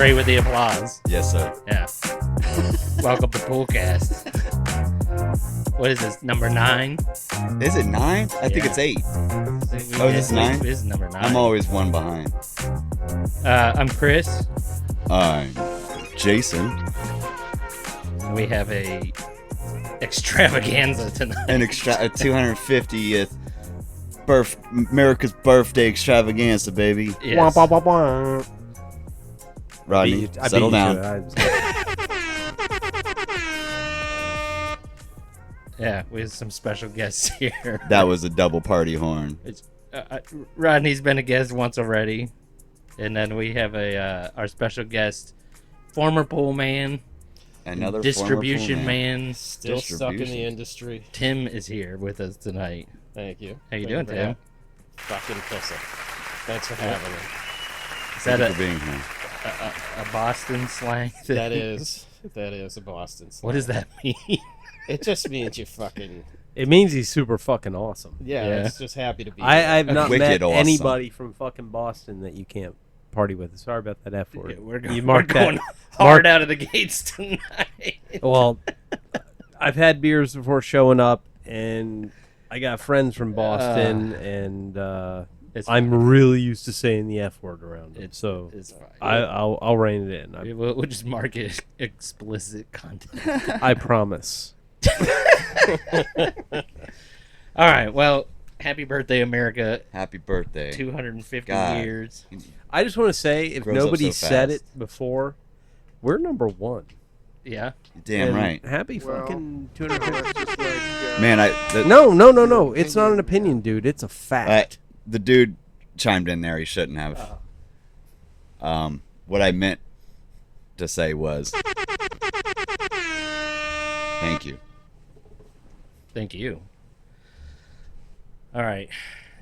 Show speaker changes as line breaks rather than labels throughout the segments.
agree with the applause.
Yes, sir.
Yeah. Welcome to PoolCast. What is this, number 9?
Is it 9? I think it's 8. Oh, is this 9?
This is number 9.
I'm always one behind.
I'm Chris.
I'm Jason.
We have a extravaganza tonight.
A 250th America's birthday extravaganza, baby.
Yes.
Wah, wah, wah, wah.
Rodney, settle down.
Yeah, we have some special guests here.
That was a double party horn.
It's, Rodney's been a guest once already. And then we have our special guest, former pool man,
Another
distribution
former pool
man.
Still stuck in the industry.
Tim is here with us tonight.
Thank you.
How you doing, Tim?
Fucking pussy. Thanks for having me.
Is
Thank
that
you for being here.
a Boston slang thing?
That is a Boston slang.
What does that mean?
It just means you fucking...
It means he's super fucking awesome.
Yeah. It's just happy to be
I've not
Wicked
met
awesome.
anybody from fucking Boston that you can't party with. Sorry about that F word.
Yeah, we're
You
going
that.
hard out of the gates tonight.
Well, I've had beers before showing up, and I got friends from Boston, and I'm really used to saying the F word around them. So
It's fine.
I'll rein it in.
We'll just mark it explicit content.
I promise.
All right. Well, happy birthday, America.
Happy birthday.
250
God.
years.
I just want to say, if
Grows up
nobody
so
said
fast.
it before, we're number 1.
Yeah.
Damn
And
right.
Happy fucking 250.
Man,
No. It's not an opinion, dude. It's a fact.
the dude chimed in there. He shouldn't have. What I meant to say was, thank you.
Thank you. All right.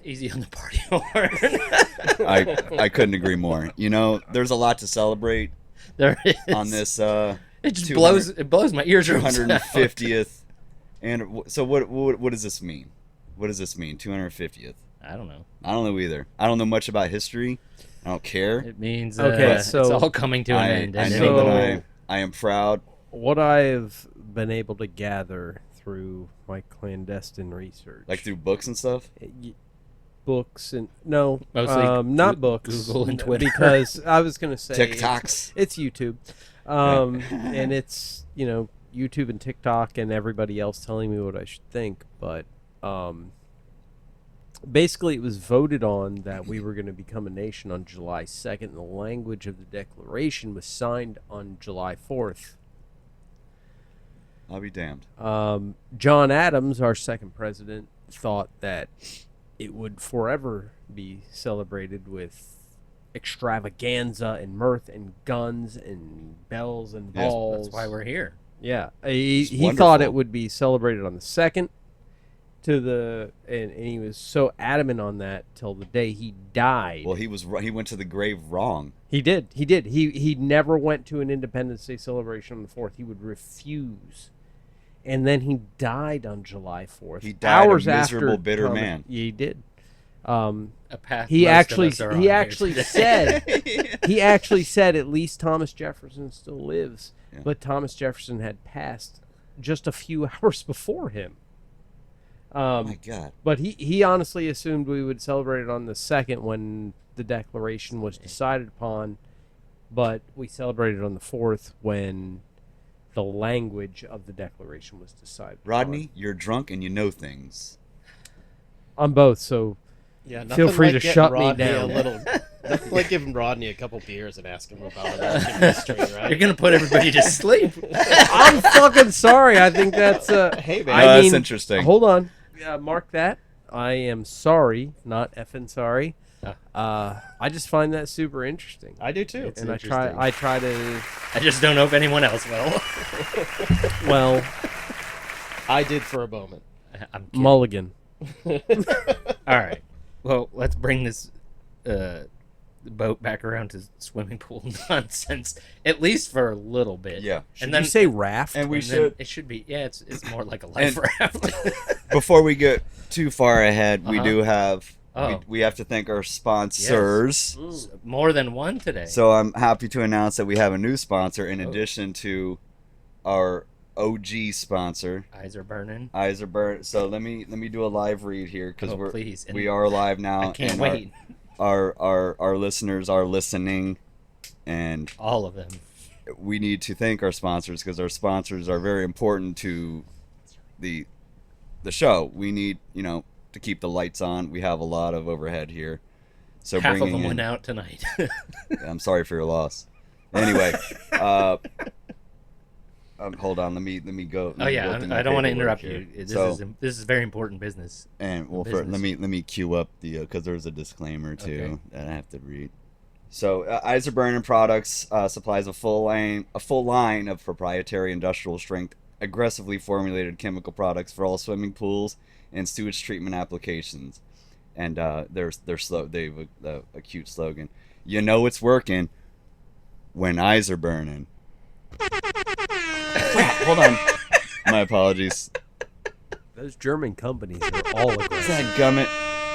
Easy on the party horn.
I couldn't agree more. You know, there's a lot to celebrate
There is.
on this
It just
200
it blows my eardrums out.
250th. And so what does this mean? What does this mean? 250th.
I don't know.
I don't know either. I don't know much about history. I don't care.
It means
Okay,
it's
so
all coming to an end.
I
isn't
know
it?
that I am proud.
What I've been able to gather through my clandestine research,
Like through books and stuff.
Books and no,
Mostly
not books,
Google and Twitter.
because I was gonna say
TikToks.
It's YouTube, and it's YouTube and TikTok and everybody else telling me what I should think, but basically it was voted on that we were going to become a nation on July 2nd. The language of the Declaration was signed on July 4th.
I'll be damned.
John Adams, our second president, thought that it would forever be celebrated with extravaganza and mirth and guns and bells and
Yes,
balls.
That's why we're here.
Yeah, he
wonderful.
thought it would be celebrated on the 2nd and he was so adamant on that till the day he died.
Well, he went to the grave wrong.
He did. He never went to an Independence Day celebration on the 4th. He would refuse. And then he died on July 4th.
He died
hours
a miserable,
after
bitter
Thomas-
man.
Yeah, he did.
A path
He
most
actually
of us are on
he
here
actually
today.
said he actually said at least Thomas Jefferson still lives.
Yeah.
But Thomas Jefferson had passed just a few hours before him.
Oh my God.
But he honestly assumed we would celebrate it on the 2nd when the Declaration was decided upon, but we celebrated on the 4th when the language of the Declaration was decided
Rodney, you're drunk and you know things.
on both, so
Yeah,
Feel
nothing
free
like
to
getting
shut me
Rodney
down.
Nothing like giving Rodney a couple beers and asking him about American history, right?
You're going to put everybody to sleep.
I'm fucking sorry. I think that's
Hey, man.
I
That's
mean,
interesting.
Hold on. Mark that. I am sorry, not effing sorry. I just find that super interesting.
I do too.
And I try to
I just don't know if anyone else will.
well,
I did for a moment.
I'm kidding.
mulligan.
All right. Well, let's bring this boat back around to swimming pool nonsense, at least for a little bit.
Yeah.
Should you say raft?
And we
And then
should.
it should be. Yeah, it's more like a life
And-
raft.
Before we get too far ahead, we
Uh-huh.
do have
Oh,
We have to thank our sponsors.
more than one today.
So I'm happy to announce that we have a new sponsor in addition to our OG sponsor.
Eyes are burning.
Eyes are burnt. So let me do a live read here because
Please. And
we are live now.
I can't
and
wait.
Our listeners are listening, and
All of them.
we need to thank our sponsors because our sponsors are very important to the show. We need to keep the lights on. We have a lot of overhead here, so
Half of
bringing
them
in,
went out tonight.
I'm sorry for your loss. Anyway, hold on. Let me go.
Oh yeah,
go through my
I don't want to
paperwork
interrupt
here.
you.
So,
This is very important business.
and well,
business.
let me cue up the because there's a disclaimer too
Okay.
that I have to read. So, Eyes Are Burning Products supplies a full line of proprietary industrial strength, aggressively formulated chemical products for all swimming pools and sewage treatment applications. And they have a cute slogan. You know it's working when eyes are burning. Hold on. My apologies.
Those German companies are all aggressive.
Dadgummit.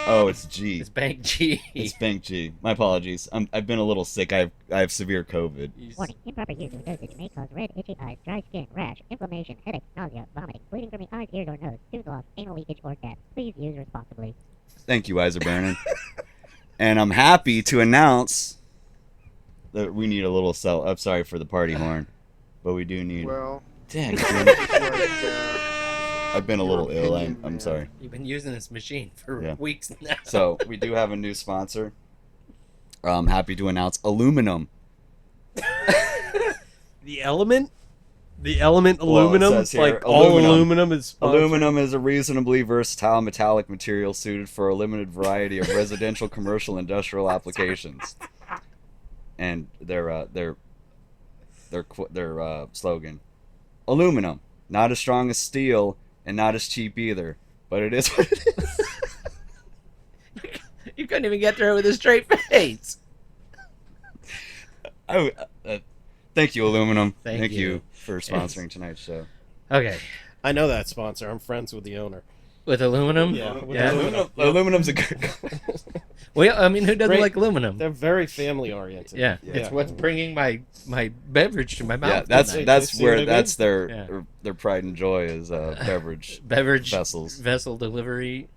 Oh, it's G.
It's Bank G.
It's Bank G. My apologies. I've been a little sick. I have severe COVID.
Warning, improper use of dosage may cause red, itchy eyes, dry skin, rash, inflammation, headache, nausea, vomiting, bleeding from the eyes, ears, or nose, tooth loss, anal leakage, or death. Please use responsibly.
Thank you, Eyes Are Burning. And I'm happy to announce that we need a little cell. I'm sorry for the party horn, but we do need.
Well,
Dang,
it's like,
I've been a little
your
ill.
opinion,
I'm
man.
sorry.
You've been using this machine for
Yeah.
weeks now.
So we do have a new sponsor. I'm happy to announce aluminum.
The Element? The Element
Well, it
aluminum?
says here,
Like all
aluminum.
aluminum is sponsored?
Aluminum is a reasonably versatile metallic material suited for a limited variety of residential, commercial, industrial applications. And their slogan: aluminum, not as strong as steel and not as cheap either, but it is what it is.
You couldn't even get through it with a straight face.
Thank you, aluminum.
Thank
you
you.
for sponsoring tonight's show.
Okay.
I know that sponsor. I'm friends with the owner.
With aluminum?
Yeah, with
Yeah.
aluminum.
Aluminum's a good.
Well, I mean, who doesn't
Great.
like aluminum?
They're very family oriented.
Yeah.
Yeah.
It's what's bringing my beverage to my mouth.
Yeah, that's
tonight.
that's
See what I
where
mean?
that's
Yeah.
their pride and joy is beverage
beverage
vessels.
vessel delivery.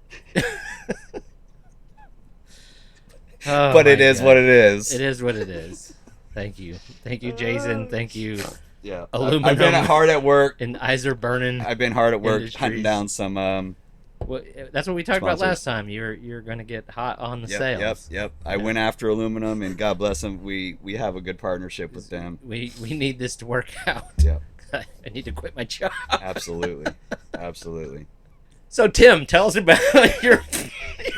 Oh,
But it
my
is
God.
what it is.
It is what it is. Thank you, Jason. Thank you.
Yeah,
Aluminum.
I've been hard at work.
And eyes are burning.
I've been hard at work
Industries.
hunting down some.
Well, that's what we talked about
Sponsors.
last time. You're going to get hot on the
Yep,
sales.
yep. I went after aluminum, and God bless them. We have a good partnership with them.
We need this to work out.
Yep,
I need to quit my job.
absolutely, absolutely.
So Tim, tell us about your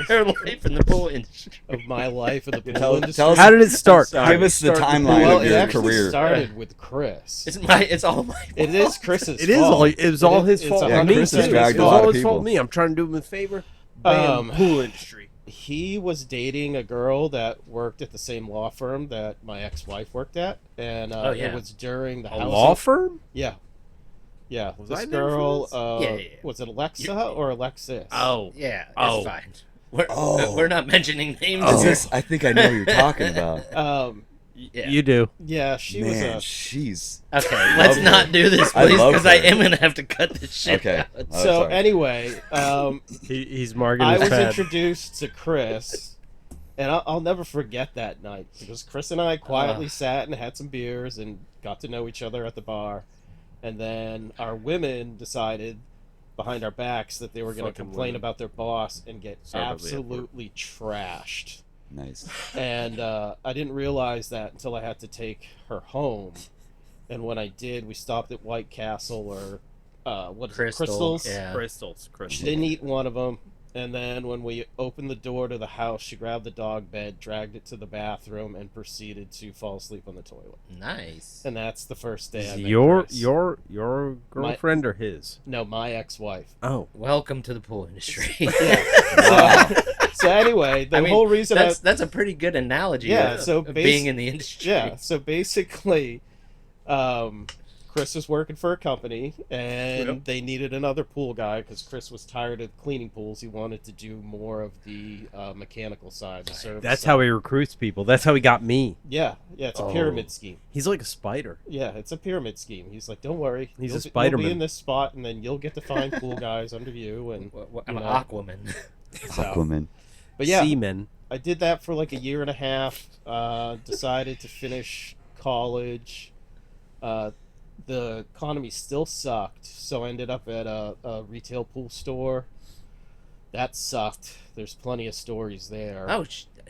life in the pool industry.
Of my life in the pool
Tell
industry.
us-
How did it start?
Sorry.
Give us the
Start the
timeline
well,
of
it
your
actually
career.
started with Chris.
It's all my fault.
It is Chris's
It is
fault.
all. It was all his
It's
fault.
Yeah,
Me
Chris
too.
has
It
dragged
was
a lot
all
of
his fault.
people.
Me. I'm trying to do him a favor. Bam, pool industry.
He was dating a girl that worked at the same law firm that my ex-wife worked at, and
Oh, yeah.
it was during the
A
housing.
law firm?
Yeah, yeah.
Was
This
I there for
girl,
this?
Yeah.
was it Alexa or Alexis?
Oh,
Yeah, it's
Oh.
fine.
Oh.
We're not mentioning names.
Is this? I think I know what you're talking about.
Yeah.
you do.
Yeah, she was
Man,
a.
she's
Okay, let's
love
not
her.
do this,
I
please,
love
because I
her.
am gonna have to cut this shit
Okay.
out.
Oh,
So
sorry.
anyway,
He's marking
I
his
was
pad.
introduced to Chris, and I'll never forget that night because Chris and I quietly sat and had some beers and got to know each other at the bar, and then our women decided behind our backs that they were going to
Fucking
complain
women.
about their boss and get
Sorry about the
absolutely trashed.
nice.
And I didn't realize that until I had to take her home. And when I did, we stopped at White Castle or what is it,
Crystal,
Crystals.
yeah.
Crystals.
She didn't eat one of them. And then when we opened the door to the house, she grabbed the dog bed, dragged it to the bathroom, and proceeded to fall asleep on the toilet.
Nice.
And that's the first day I met
Your
Chris.
your girlfriend or his?
No, my ex-wife.
Oh,
Welcome to the pool industry.
Wow.
So anyway, the
I mean,
whole reason
that's a pretty good analogy.
Yeah,
of,
so
of being in the industry.
Yeah, so basically, Chris was working for a company, and they needed another pool guy because Chris was tired of cleaning pools. He wanted to do more of the mechanical side, the service.
That's
side.
how he recruits people. That's how he got me.
Yeah, it's a pyramid scheme.
He's like a spider.
Yeah, it's a pyramid scheme. He's like, don't worry,
He's a
you'll
Spider-Man.
be in this spot, and then you'll get to find pool guys under you. And
I'm
you
an
know.
Aquaman.
So,
Aquaman.
but yeah,
Seaman.
I did that for like a year and a half. Decided to finish college. The economy still sucked, so I ended up at a retail pool store. That sucked. There's plenty of stories there.
Oh,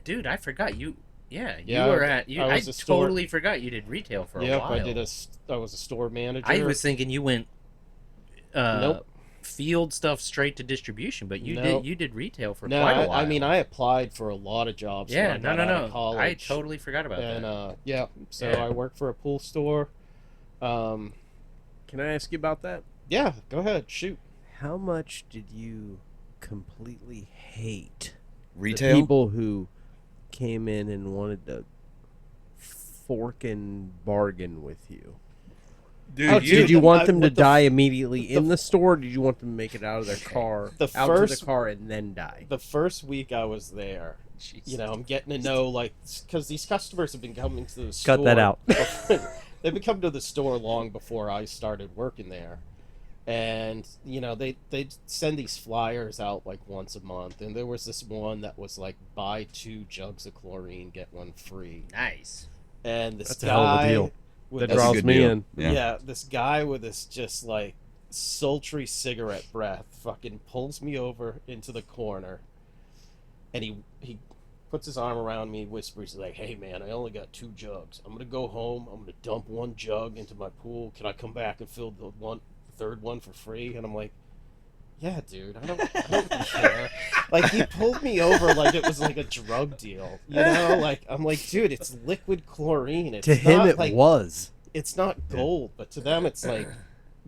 dude, I forgot you. Yeah,
Yeah,
you were at. You,
I
I
was a store-
totally forgot you did retail for a
Yep,
while.
I was a store manager.
I was thinking you went.
Nope.
Field stuff straight to distribution, but you
Nope.
did retail for
No,
quite a while.
I mean, I applied for a lot of jobs.
yeah,
when I got out of college.
I totally forgot about
And
that.
yeah, so
Yeah.
I worked for a pool store.
Can I ask you about that?
Yeah, go ahead, shoot.
How much did you completely hate
Retail?
the people who came in and wanted to fork and bargain with you?
Dude,
Oh,
Did you want
I-
them to
what the
die immediately in the store, or did you want them to make it out of their car,
The
out to
first-
the car, and then die?
The first week I was there, you know, I'm getting to know, like, because these customers have been coming to the store.
Cut that out.
They've been coming to the store long before I started working there. And, you know, they send these flyers out, like, once a month. And there was this one that was, like, buy 2 jugs of chlorine, get 1 free.
nice.
And this
That's a
guy...
hell of a deal.
with
That
this-
That's a
draws
good
me
deal.
in.
Yeah. This guy with this just like sultry cigarette breath fucking pulls me over into the corner, and he puts his arm around me, whispers like, "Hey man, I only got 2 jugs. I'm gonna go home. I'm gonna dump 1 jug into my pool. Can I come back and fill the third one for free?" And I'm like, "Yeah, dude, I don't care." Like, he pulled me over like it was like a drug deal, you know? Like, I'm like, dude, it's liquid chlorine. It's
To him,
not,
it
like,
was.
it's not gold, but to them it's like,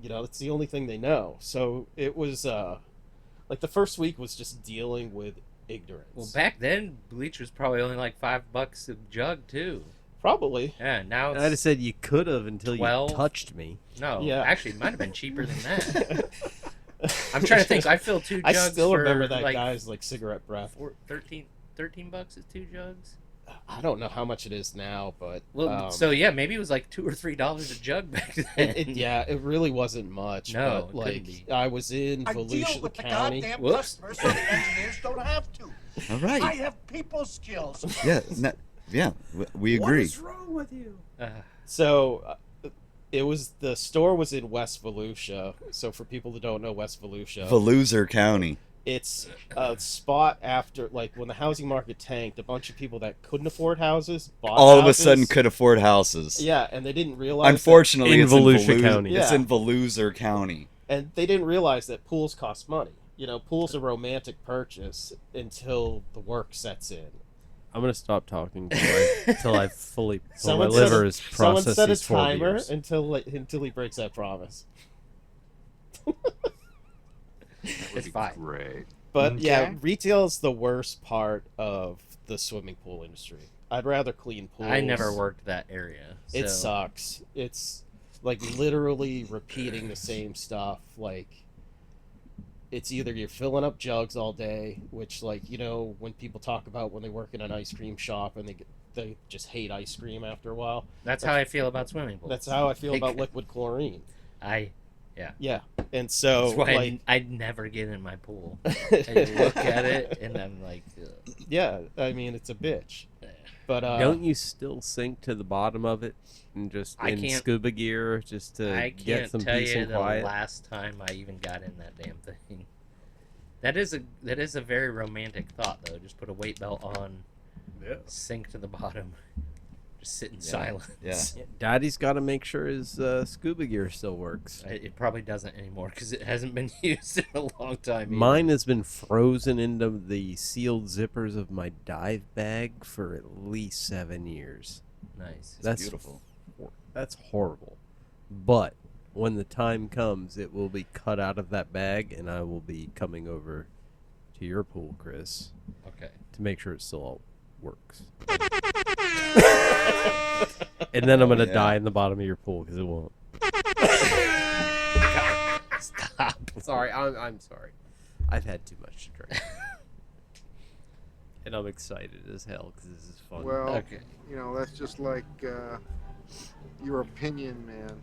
you know, it's the only thing they know. So it was like the first week was just dealing with ignorance.
Well, back then, bleach was probably only like $5 a jug too.
Probably.
Yeah, now it's
I'd have said you could have until
12.
you touched me.
no.
Yeah.
Actually, it might have been cheaper than that. I'm trying to think. I filled 2
I
jugs
still
for
remember that
like
guy's like cigarette breath.
$13 is 2 jugs.
I don't know how much it is now, but
Well, so yeah, maybe it was like $2 or $3 a jug back then.
it really wasn't much.
No,
but,
it couldn't
like
be.
I was in
I deal
Volusia
with the
County.
goddamn
Whoops.
customers, so the engineers don't have to.
All
I
right.
have people skills.
Yeah, we agree.
wrong with you?
So the store was in West Volusia. So for people that don't know West Volusia,
Volusia County.
it's a spot after, like, when the housing market tanked, a bunch of people that couldn't afford houses bought
All of a
houses.
sudden could afford houses.
Yeah, and they didn't realize
Unfortunately,
In
it's
Volusia
in Volusia
County.
It's
Yeah.
in Volusia County.
and they didn't realize that pools cost money. You know, pools are a romantic purchase until the work sets in.
I'm gonna stop talking until I fully. Till my
Someone set
liver
a-
is
Someone
processed
set a
these 12
timer
years.
until he breaks that promise.
It's fine.
Great.
But yeah,
Okay.
retail is the worst part of the swimming pool industry. I'd rather clean pools.
I never worked that area.
It
so-
sucks. It's like literally repeating the same stuff. Like, it's either you're filling up jugs all day, which, like, you know, when people talk about when they work in an ice cream shop and they just hate ice cream after a while.
That's how I feel about swimming pools.
That's how I feel
Like-
about liquid chlorine.
Yeah.
And so,
That's why
like,
I'd never get in my pool. I look at it and I'm like, ugh.
yeah, I mean, it's a bitch. But
Don't you still sink to the bottom of it and just
I
in
can't-
scuba gear just to
I
get
can't
some
tell
peace
you
and
the
quiet?
last time I even got in that damn thing. That is a very romantic thought though. Just put a weight belt on, sink to the bottom, just sit in silence.
Yeah.
Daddy's got to make sure his scuba gear still works.
It probably doesn't anymore because it hasn't been used in a long time. either.
Mine has been frozen into the sealed zippers of my dive bag for at least 7 years.
Nice.
That's
beautiful.
That's horrible. But when the time comes, it will be cut out of that bag, and I will be coming over to your pool, Chris,
Okay.
to make sure it still all works. And then I'm gonna
Yeah.
die in the bottom of your pool because it won't. Sorry, I'm sorry. I've had too much to drink. And I'm excited as hell because this is fun.
Well,
Okay.
that's just like your opinion, man.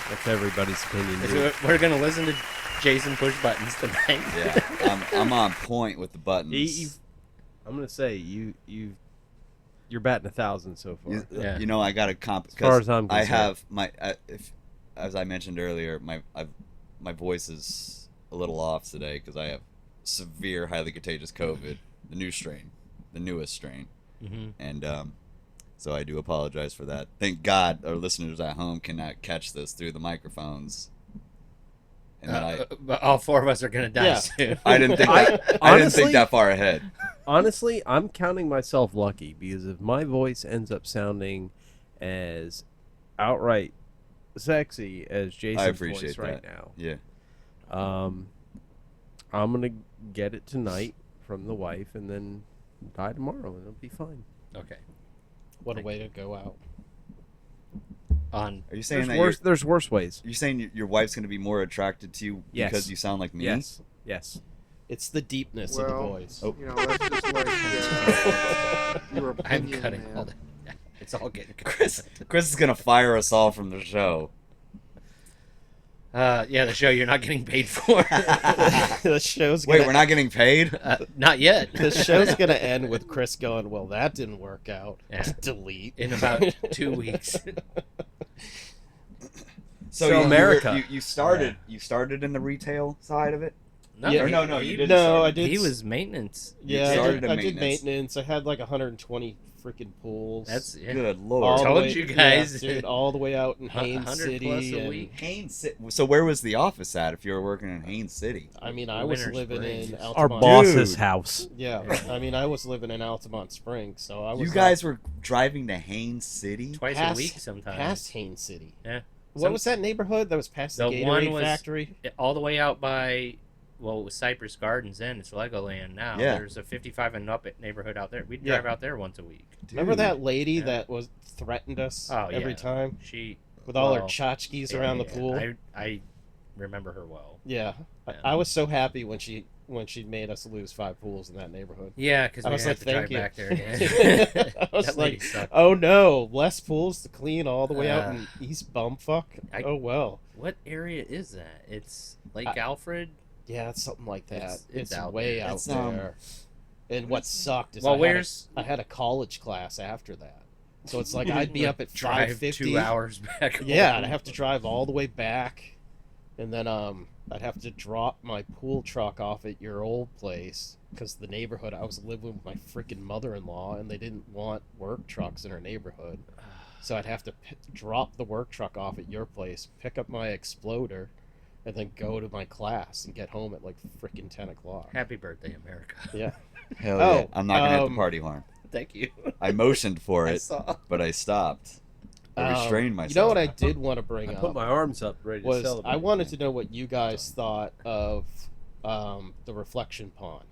That's everybody's opinion.
So
Dude.
we're gonna listen to Jason push buttons tonight.
Yeah, I'm on point with the buttons.
I'm gonna say you're batting 1,000 so far.
Yeah.
I got a comp.
As far as I'm
I
concerned.
have my as I mentioned earlier, my voice is a little off today because I have severe, highly contagious COVID, the new strain, the newest strain, and so I do apologize for that. Thank God our listeners at home cannot catch this through the microphones. And then
But all four of us are gonna die soon.
I didn't think that, I didn't think that far ahead.
Honestly, I'm counting myself lucky because if my voice ends up sounding as outright sexy as Jason's
appreciate
voice right
that.
now,
Yeah.
I'm gonna get it tonight from the wife and then die tomorrow and it'll be fine.
Okay.
What a way to go out.
On
Are you saying
There's worse ways.
you're saying your wife's going to be more attracted to you
Yes.
because you sound like me?
Yes.
It's the deepness of the
Well,
voice.
Oh.
That's just like your
I'm
opinion,
cutting
man.
all that. Yeah, it's all getting
Chris is going to fire us all from the show.
Yeah, the show you're not getting paid for.
The show's
Wait,
gonna,
we're not getting paid?
Not yet.
the show's gonna end with Chris going, "Well, that didn't work out."
Yeah.
Delete.
In about 2 weeks.
So America.
You started in the retail side of it?
No,
Yeah,
no,
he
you
didn't
didn't
No,
start.
I did.
He was maintenance.
Yeah,
started in
I did
maintenance.
maintenance. I had like 120 freaking pools.
That's yeah.
Good
all
lord.
the
Told
way-
you guys.
yeah, dude, all the way out in Haines
100
City.
plus a
and-
week.
So where was the office at if you were working in Haines City?
I mean, I was
Winter
living
Springs.
in
Our
Altamont.
boss's
Dude.
house.
Yeah, I mean, I was living in Altamont Springs, so I was.
You guys were driving to Haines City?
Twice
past,
a week sometimes.
past Haines City.
Yeah.
What was that neighborhood that was past the
The one
Gatorade
was-
factory?
All the way out by, well, it was Cypress Gardens then. It's Legoland now.
Yeah.
There's a 55 and up neighborhood out there. We'd
Yeah.
drive out there once a week.
Remember
Dude.
that lady
Yeah.
that was threatened us
Oh,
every
yeah.
time
She
with all her
well,
tchotchkes
yeah,
around the
yeah,
pool?
I remember her well.
Yeah.
Yeah.
I was so happy when she made us lose 5 pools in that neighborhood.
Yeah, because
I
we
was
had
like,
to drive
thank you.
back there again.
I was
That lady
like,
sucked.
oh no, less pools to clean all the way out in
Uh,
East Bumfuck. Oh well.
What area is that? It's Lake Alfred.
Yeah, it's something like that.
It's
It's,
out
way
there.
out
It's,
there. And what sucked is
Well,
I had a college class after that. So it's like I'd be up at
drive
5:50.
2 hours back?
Yeah,
home.
I'd have to drive all the way back, and then I'd have to drop my pool truck off at your old place because the neighborhood I was living with my freaking mother-in-law, and they didn't want work trucks in her neighborhood, so I'd have to drop the work truck off at your place, pick up my exploder, and then go to my class and get home at like freaking 10 o'clock.
Happy birthday, America.
Yeah.
Hell
Oh,
yeah. I'm not going to hit the
um,
party horn.
Thank you.
I motioned for
I
it,
saw.
but I stopped. I restrained myself.
You know what I did want to bring
I
up
put my arms up ready to
was
celebrate.
I wanted to know what you guys thought of the reflection pond.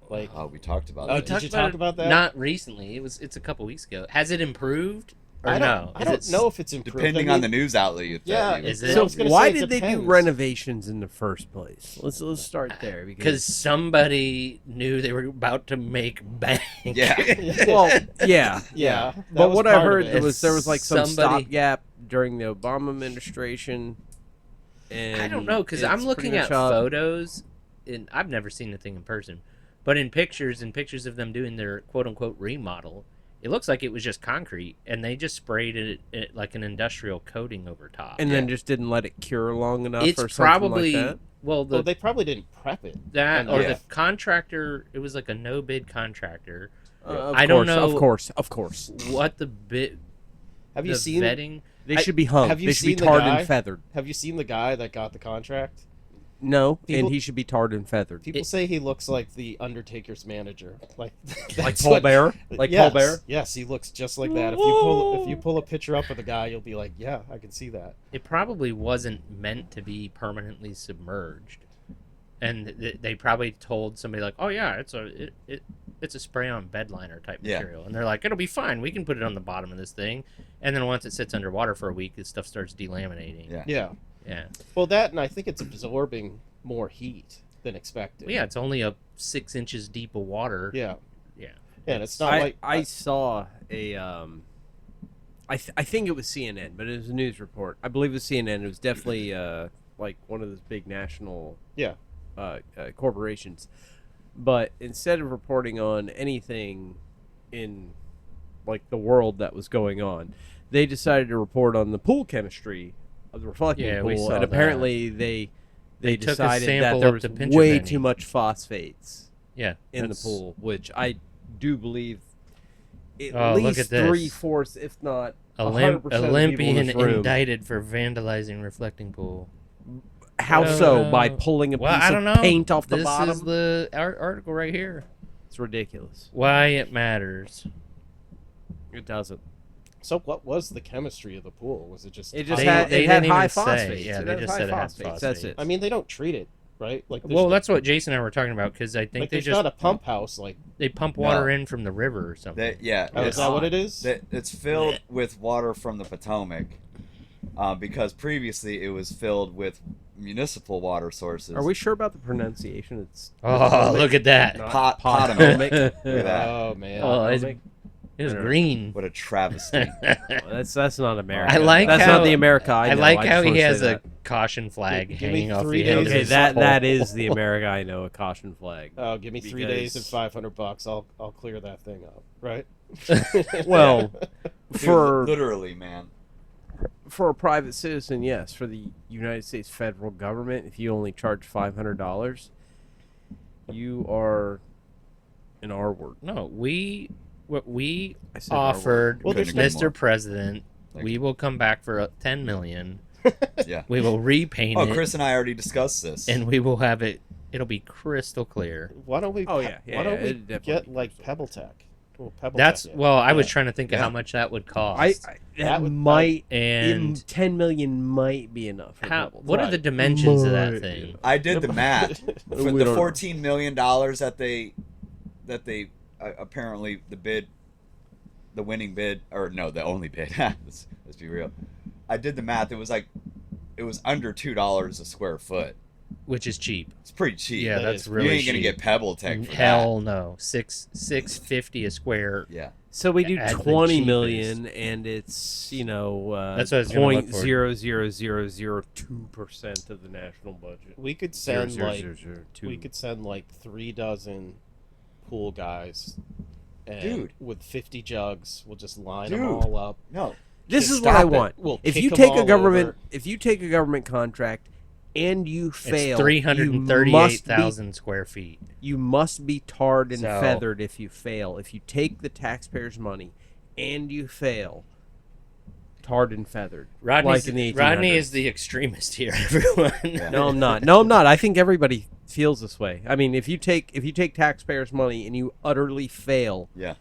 Like,
Oh, we talked about
Oh,
that.
did you talk about that?
Not recently. It's a couple weeks ago. Has it improved or
I
no?
don't, I don't know if it's improved.
Depending
I
on
mean,
the news outlet you
Yeah,
think.
Is
I
it?
So
was gonna
why
say it
did they do
depends.
renovations in the first place? Let's start there
Because somebody knew they were about to make bank.
Yeah.
well, yeah,
Yeah, that
But
was
what I
part of
heard
it.
there was like some
Somebody-
stopgap during the Obama administration. And
I don't know because I'm
it's
looking
pretty
at
much up-
photos, and I've never seen the thing in person, but in pictures of them doing their quote unquote remodel, it looks like it was just concrete, and they just sprayed it like an industrial coating over top.
and then just didn't let it cure long enough
it's
or something
probably
like that.
well
Well, they probably didn't prep it.
that
and
or
Yeah.
the contractor. It was like a no bid contractor.
Of
I don't
course,
know-
Of course.
What the bit?
Have
The
you seen?
vetting?
They should be hung.
have you
They should be
seen the
tarred
guy?
and feathered.
Have you seen the guy that got the contract?
No,
People-
and he should be tarred and feathered.
People say he looks like the Undertaker's manager, like
Like
that's
Paul
what-
Bear? Like
yes,
Paul Bear?
Yes, he looks just like that. If you pull a picture up of the guy, you'll be like, yeah, I can see that.
It probably wasn't meant to be permanently submerged, and they probably told somebody like, "Oh yeah, it's a spray-on bed liner type
Yeah.
material," and they're like, "It'll be fine. We can put it on the bottom of this thing," and then once it sits underwater for a week, this stuff starts delaminating.
Yeah.
Yeah.
Yeah.
Well, that and I think it's absorbing more heat than expected.
Yeah, it's only a 6 inches deep of water.
Yeah.
Yeah.
Yeah, and it's not
I,
like
I saw a I think it was CNN, but it was a news report. I believe it was CNN. It was definitely like one of those big national corporations. But instead of reporting on anything in like the world that was going on, they decided to report on the pool chemistry of the reflecting
Yeah,
pool,
we saw
and
that.
apparently they
took a
decided that
sample
there
up
was
to pinch
way
of
too
any.
much phosphates
Yeah.
in the
that's-
pool, which I do believe at
Oh, look
least
at this.
3/4, if not 100% of the people in
Olympian
this room.
indicted for vandalizing reflecting pool.
How so? By pulling a
Well,
piece
I don't know.
of paint off the
this
bottom?
This is the article right here.
It's ridiculous.
Why it matters.
It doesn't.
So what was the chemistry of the pool? Was it just
It just
They-
had,
they
it had
didn't
high
even say.
phosphates.
Yeah,
It
they
had
just
high
said it had
phosphates. That's
phosphates.
it.
I mean, they don't treat it, right? Like there's
Well,
no-
that's what Jason and I were talking about because I think
like
they
there's
just
not a pump house like
they pump water
No.
in from the river or something.
oh, is that what it is?
It's filled with water from the Potomac, because previously it was filled with municipal water sources.
Are we sure about the pronunciation? It's
Oh, look at that.
not
Potomac.
Potomac.
Look at that.
Oh man.
Oh, it's,
Potomac.
it was
I don't know.
green.
What a travesty.
That's not America.
I like
that's
how-
not the America I
I
know.
like
just
how he
wanna say
has a
that.
caution flag
Give me
hanging off
3
the end of
days
Okay,
his
that
pole.
that is the America I know. A caution flag.
Oh, give me 3 days and
Because-
$500. I'll clear that thing up, right?
Well,
Dude,
for
literally, man.
for a private citizen, yes. For the United States federal government, if you only charge $500, you are an R word.
No, what we
I said R word.
offered
Well, there's
Couldn't agree
Mr.
more.
President,
Thank
we will come back for $10 million.
Yeah.
We will repaint
Oh,
it,
Chris and I already discussed this.
and we will have it. It'll be crystal clear.
Why don't we?
Oh, yeah, yeah,
why don't
yeah,
we
it'd definitely
get like
be
PebbleTech? Well, PebbleTech,
That's
yeah.
well. I was
Yeah.
trying to think of
Yeah.
how much that would cost.
That
That would-
might
and
10 million might be enough. For
how?
Pebbles.
What are
Right.
the dimensions of that
Might
thing?
I did the math. For
We
the
don't know.
$14 million that they apparently the winning bid, or no, the only bid. let's be real. I did the math. It was under $2 a square foot.
Which is cheap.
It's pretty cheap.
Yeah,
That
that's
is
really
you ain't gonna
cheap.
get PebbleTech for
Hell no. $6.50 a square.
that. Yeah.
So we do
At the
20
cheapest.
million, and it's
That's what I was gonna look for.
0.00002% of the national budget.
We could send like
0.00002.
we could send like 3 dozen pool guys, and
Dude.
with 50 jugs, we'll just line
Dude.
them all up.
No.
This
Just
is what I
stop it.
want.
We'll
If
kick
you
'em
take
all
a government,
over.
if you take a government contract and you fail,
It's 338,000 square feet.
You must be tarred and
So-
feathered if you fail. If you take the taxpayers' money and you fail, tarred and feathered.
Rodney's,
like in the
Rodney
1800s.
is the extremist here, everyone.
Yeah.
No, I'm not. No, I'm not. I think everybody feels this way. I mean, if you take taxpayers' money and you utterly fail,
Yeah.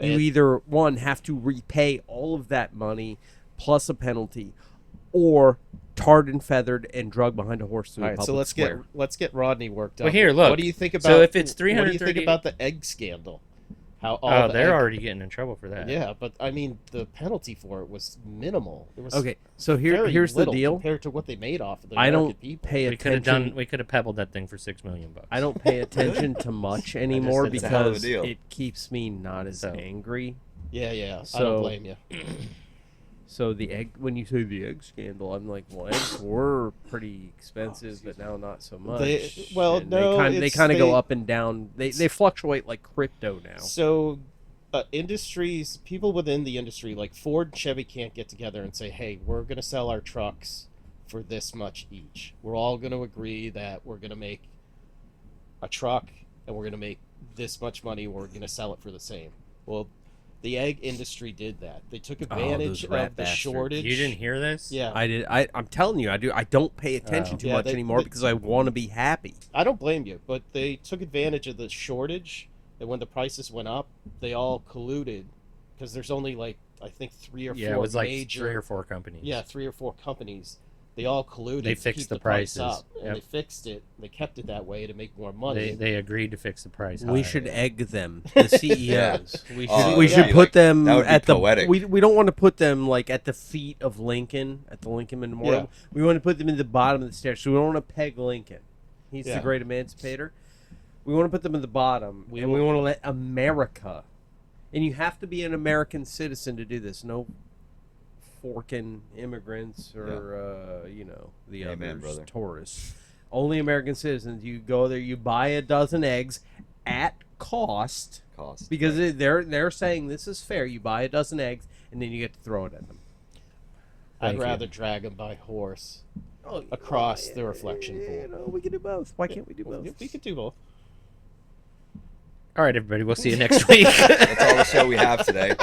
you
And-
either one have to repay all of that money plus a penalty, or tarred and feathered and drug behind a horse through
All
a
right,
public
so
square.
let's get Rodney worked up.
Well, here, look.
What do you think about?
So if it's
what do you think
338
about the egg scandal? How all
Oh,
the
they're
egg-
already getting in trouble for that.
Yeah, but I mean, the penalty for it was minimal. It was
Okay, so
very
here's the
little
deal.
compared to what they made off of the
I
American
don't
people.
pay
We could have
attention.
we could have pebbled that thing for $6 million.
I don't pay attention to much anymore
It's a hell of a
because
deal.
it keeps me not as
So-
angry.
Yeah, I
So-
don't blame you.
So the egg, when you say the egg scandal, I'm like, well, eggs were pretty expensive, but now not so much.
well,
And
no,
they
it's-
kind of go
they-
up and down. They fluctuate like crypto now.
So, industries, people within the industry, like Ford and Chevy, can't get together and say, "Hey, we're going to sell our trucks for this much each." We're all going to agree that we're going to make a truck and we're going to make this much money. We're going to sell it for the same. Well, the egg industry did that. They took advantage
those rat
of the
bastards.
shortage.
You didn't hear this?
Yeah,
I'm telling you, I do. I don't pay attention
Oh.
too
Yeah,
much
they-
anymore
they-
because I want to be happy.
I don't blame you, but they took advantage of the shortage, and when the prices went up, they all colluded because there's only like I think 3 or 4
Yeah, it was like
major
3 or 4 companies.
Yeah, 3 or 4 companies. They all colluded.
They
to
fixed
keep
the
price
prices.
up, and
Yep.
they fixed it. They kept it that way to make more money.
They agreed to fix the price.
We
higher.
should egg them, the CEOs. We should
Oh,
we
yeah,
should
like,
put them
that would be
at the.
poetic.
We don't want to put them like at the feet of Lincoln at the Lincoln Memorial.
Yeah.
We want to put them in the bottom of the stairs. So we don't want to peg Lincoln. He's
Yeah.
the great emancipator. We want to put them at the bottom,
We
and we
will-
want to let America. And you have to be an American citizen to do this. No forking immigrants or the
Amen,
others,
brother.
tourists. Only American citizens. You go there, you buy a dozen eggs at cost
Cost.
because
Right.
they're saying this is fair. You buy a dozen eggs and then you get to throw it at them.
I'd
Thank you.
rather drag him by horse across the reflection pool.
You know, we can do both. Why can't we do both?
We could do both.
All right, everybody. We'll see you next week.
That's all the show we have today.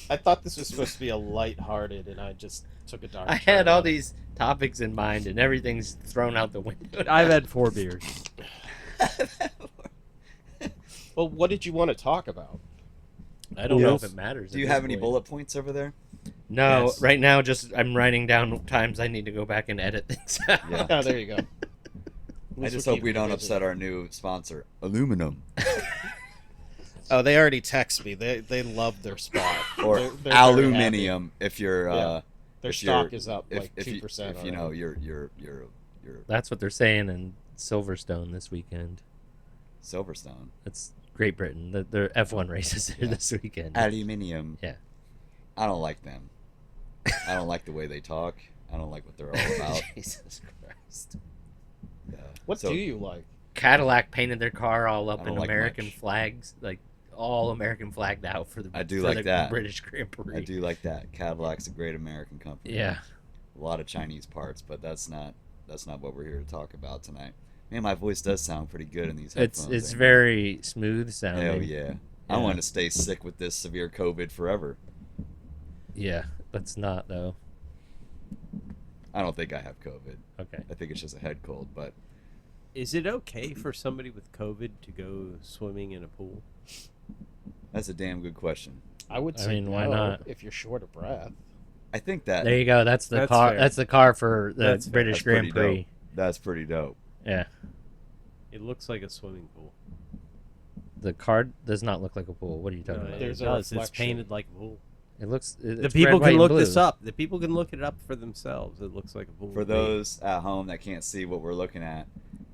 I thought this was supposed to be a lighthearted, and I just took a dark.
I
turn
had all
on it.
these topics in mind, and everything's thrown out the window.
I've had 4 beers.
Well, what did you want to talk about?
I don't know
Yes.
if it matters.
Do
at
you
this
have any
point.
bullet points over there?
No,
Yes.
right now, just I'm writing down times I need to go back and edit things out.
Yeah.
Oh, there you go.
I just hope we don't upset our new sponsor, Aluminum,
Oh, they already text me. They love their spot.
or
They're very happy.
Aluminium. If you're,
Yeah. Their
if you're-
stock is up like
if you,
2%.
if you know you're
That's what they're saying in Silverstone this weekend.
Silverstone.
It's Great Britain. The F1 races are
Yeah.
this weekend.
Aluminium.
Yeah.
I don't like them. I don't like the way they talk. I don't like what they're all about.
Jesus Christ.
Yeah.
What
So-
do you like?
Cadillac painted their car all
I
up
don't
in
like
American
much.
flags, like all American flagged out for the
I do
for
like
the
that.
British Grand Prix.
I do like that. Cadillac's a great American company.
Yeah.
A lot of Chinese parts, but that's not what we're here to talk about tonight. Man, my voice does sound pretty good in these headphones.
It's
ain't it?
very smooth sounding.
Hell yeah. I
Yeah.
want to stay sick with this severe COVID forever.
Yeah, let's not though.
I don't think I have COVID.
Okay.
I think it's just a head cold, but
Is it okay for somebody with COVID to go swimming in a pool?
that's a damn good question.
I would
I
say
mean, why
no
not?
if you're short of breath.
I think that
There you go. That's the
That's
car.
fair.
That's the car for the
That's fair.
British
That's
Grand
pretty
Prix.
that's pretty dope.
Yeah.
It looks like a swimming pool.
The car does not look like a pool. What are you talking
No,
about?
There's
it
a
does. It's
reflection.
painted like a pool.
It looks.
The
It's
people
red, white,
can
and
look
blue.
this up. The people can look it up for themselves. It looks like a pool.
For
to me.
those at home that can't see what we're looking at,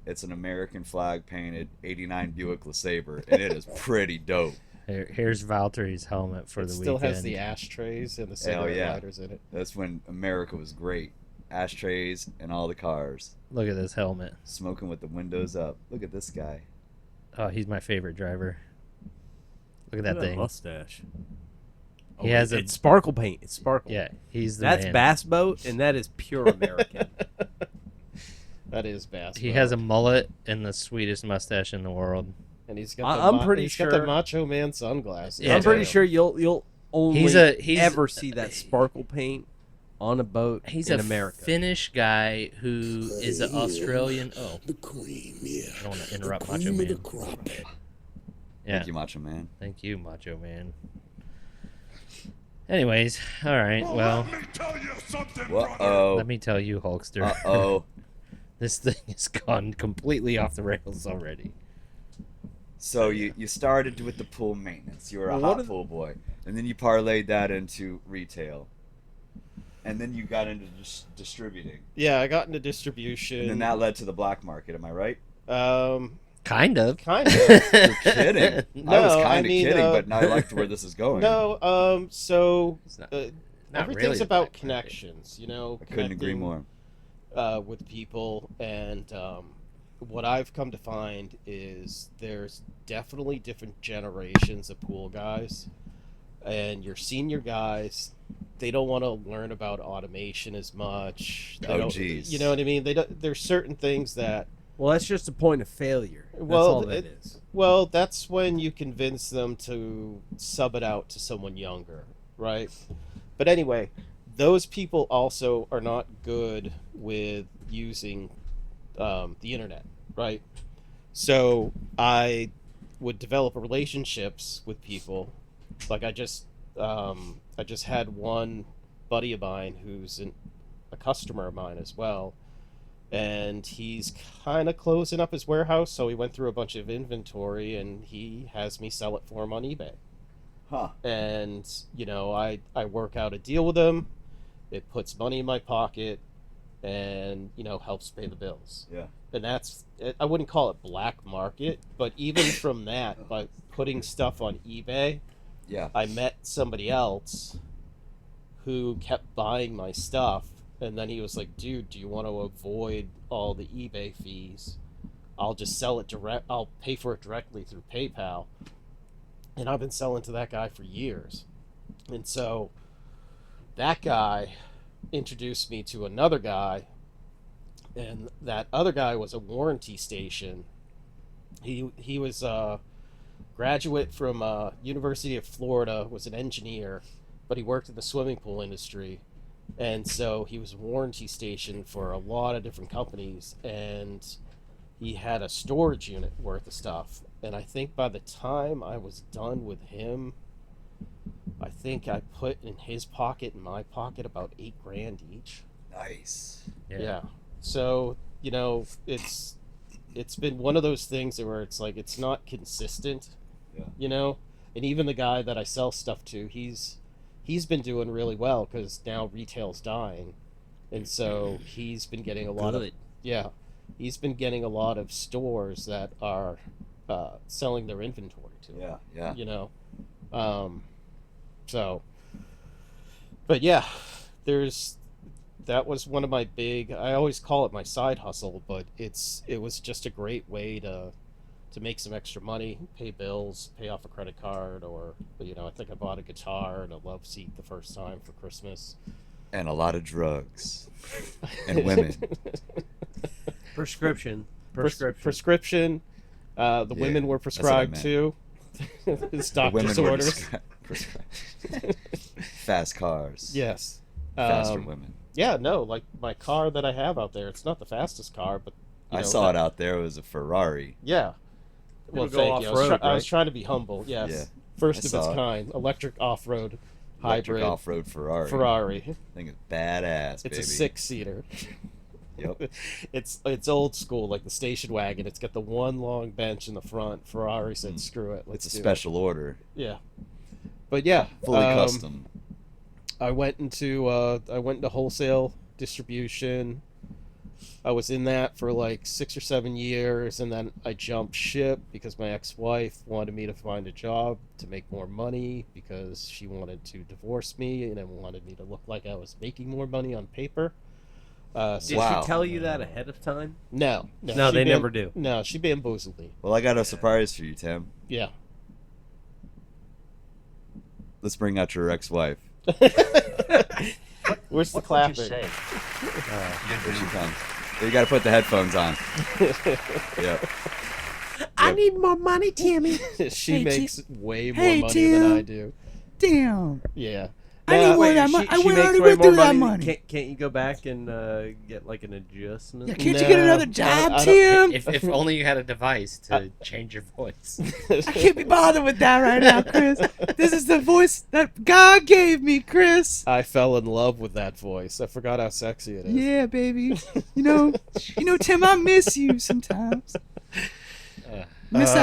it's an American flag painted 89 Buick LeSabre, and it is pretty dope.
Here's Valtteri's helmet for
It
the
still
weekend.
has the ashtrays and the
Hell
cigarette
yeah.
lighters in it.
That's when America was great. Ashtrays and all the cars.
Look at this helmet.
Smoking with the windows up. Look at this guy.
Oh, he's my favorite driver. Look at
Look
that thing.
mustache.
He has a-
it's sparkle paint. It's sparkle.
Yeah, he's the
That's
man.
Bass Boat, and that is pure American.
That is bass.
He has a mullet and the sweetest mustache in the world.
and he's got. The
I'm pretty
he's got the
sure-
Macho Man sunglasses.
Yeah,
I'm pretty
too.
sure you'll only
He's
ever see that sparkle paint on a boat
He's
in
a
America.
Finnish guy who is an Australian. Oh,
The cream, yeah.
I don't want to
The
interrupt Macho
cream of the
Man.
crop.
Yeah,
Thank you, Macho Man.
thank you, Macho Man. Anyways, all right. Well,
Let me tell you something,
Uh-oh.
let me tell you, Hulkster.
Uh-oh.
This thing has gone completely off the rails already.
So you started with the pool maintenance. You were a
Well, what
hot
are
pool boy. And then you parlayed that into retail. And then you got into distributing.
Yeah, I got into distribution.
And then that led to the black market, am I right?
Kind of.
Kind of.
You're kidding. I was
No, I
kind of
mean,
kidding, but I liked where this is going.
No, so
It's not-
uh,
not
everything's
really the
about
black market.
connections, you know.
I couldn't agree
connecting,
more.
With people, and what I've come to find is there's definitely different generations of pool guys, and your senior guys, they don't want to learn about automation as much. They
Oh,
don't-
geez.
You know what I mean? They don't. There's certain things that.
Well, that's just a point of failure. That's
Well,
all that is.
Well, that's when you convince them to sub it out to someone younger, right? But anyway, those people also are not good with using the internet, right? So I would develop relationships with people. Like I just had one buddy of mine who's a customer of mine as well. And he's kind of closing up his warehouse, so he went through a bunch of inventory, and he has me sell it for him on eBay.
Huh.
And, you know, I work out a deal with him. It puts money in my pocket, and helps pay the bills.
Yeah.
And I wouldn't call it black market, but even from that, by putting stuff on eBay,
Yeah.
I met somebody else who kept buying my stuff, and then he was like, dude, do you want to avoid all the eBay fees? I'll just sell it direct. I'll pay for it directly through PayPal. And I've been selling to that guy for years. And so that guy introduced me to another guy, and that other guy was a warranty station. He was a graduate from University of Florida, was an engineer, but he worked in the swimming pool industry. And so he was a warranty station for a lot of different companies, and he had a storage unit worth of stuff. And I think by the time I was done with him, I think I put in his pocket and my pocket about $8,000 each.
Nice.
Yeah. So, it's been one of those things where it's like it's not consistent.
Yeah.
And even the guy that I sell stuff to, he's been doing really well because now retail's dying. And so he's been getting a lot of he's been getting a lot of stores that are selling their inventory to him.
Yeah.
So, but yeah, that was one of my I always call it my side hustle, but it was just a great way to make some extra money, pay bills, pay off a credit card, or I think I bought a guitar and a love seat the first time for Christmas.
And a lot of drugs. And women.
Prescription.
The women were prescribed too. It's doctor's orders.
Fast cars.
Yes.
Faster women.
Yeah, no, like my car that I have out there, it's not the fastest car, but
I saw it out there. It was a Ferrari.
Yeah. Well,
It'll go
thank you.
off-road,
I was
right?
trying to be humble. Yes.
Yeah.
First
I
of
saw
its
it.
kind, electric off-road hybrid
Electric off-road Ferrari.
Ferrari.
I think it's badass,
It's
baby.
a 6-seater.
Yep.
It's old school, like the station wagon. It's got the one long bench in the front. Ferrari said, "Screw it, let's
It's a
do
special order.
it." Yeah. But yeah,
Fully custom.
I went into wholesale distribution. I was in that for like 6 or 7 years, and then I jumped ship because my ex-wife wanted me to find a job to make more money because she wanted to divorce me and then wanted me to look like I was making more money on paper.
Did she tell you that ahead of time?
No,
No,
she
they never do.
No, she bamboozled me.
Well, I got a surprise for you, Tim.
Yeah.
Let's bring out your ex-wife.
Where's the clapping?
Here she comes. You got to put the headphones on. Yep.
I need more money, Timmy.
She makes way more
Hey,
money
Tim.
than I do.
Damn.
Yeah.
I need more of that money. I
She makes
already
way
went
more
through that
money.
money.
Can't you go back and get like an adjustment?
Yeah, can't you get another job,
I don't-
Tim?
If only you had a device to change your voice.
I can't be bothered with that right now, Chris. This is the voice that God gave me, Chris.
I fell in love with that voice. I forgot how sexy it is.
Yeah, baby. You know, Tim, I miss you sometimes. Most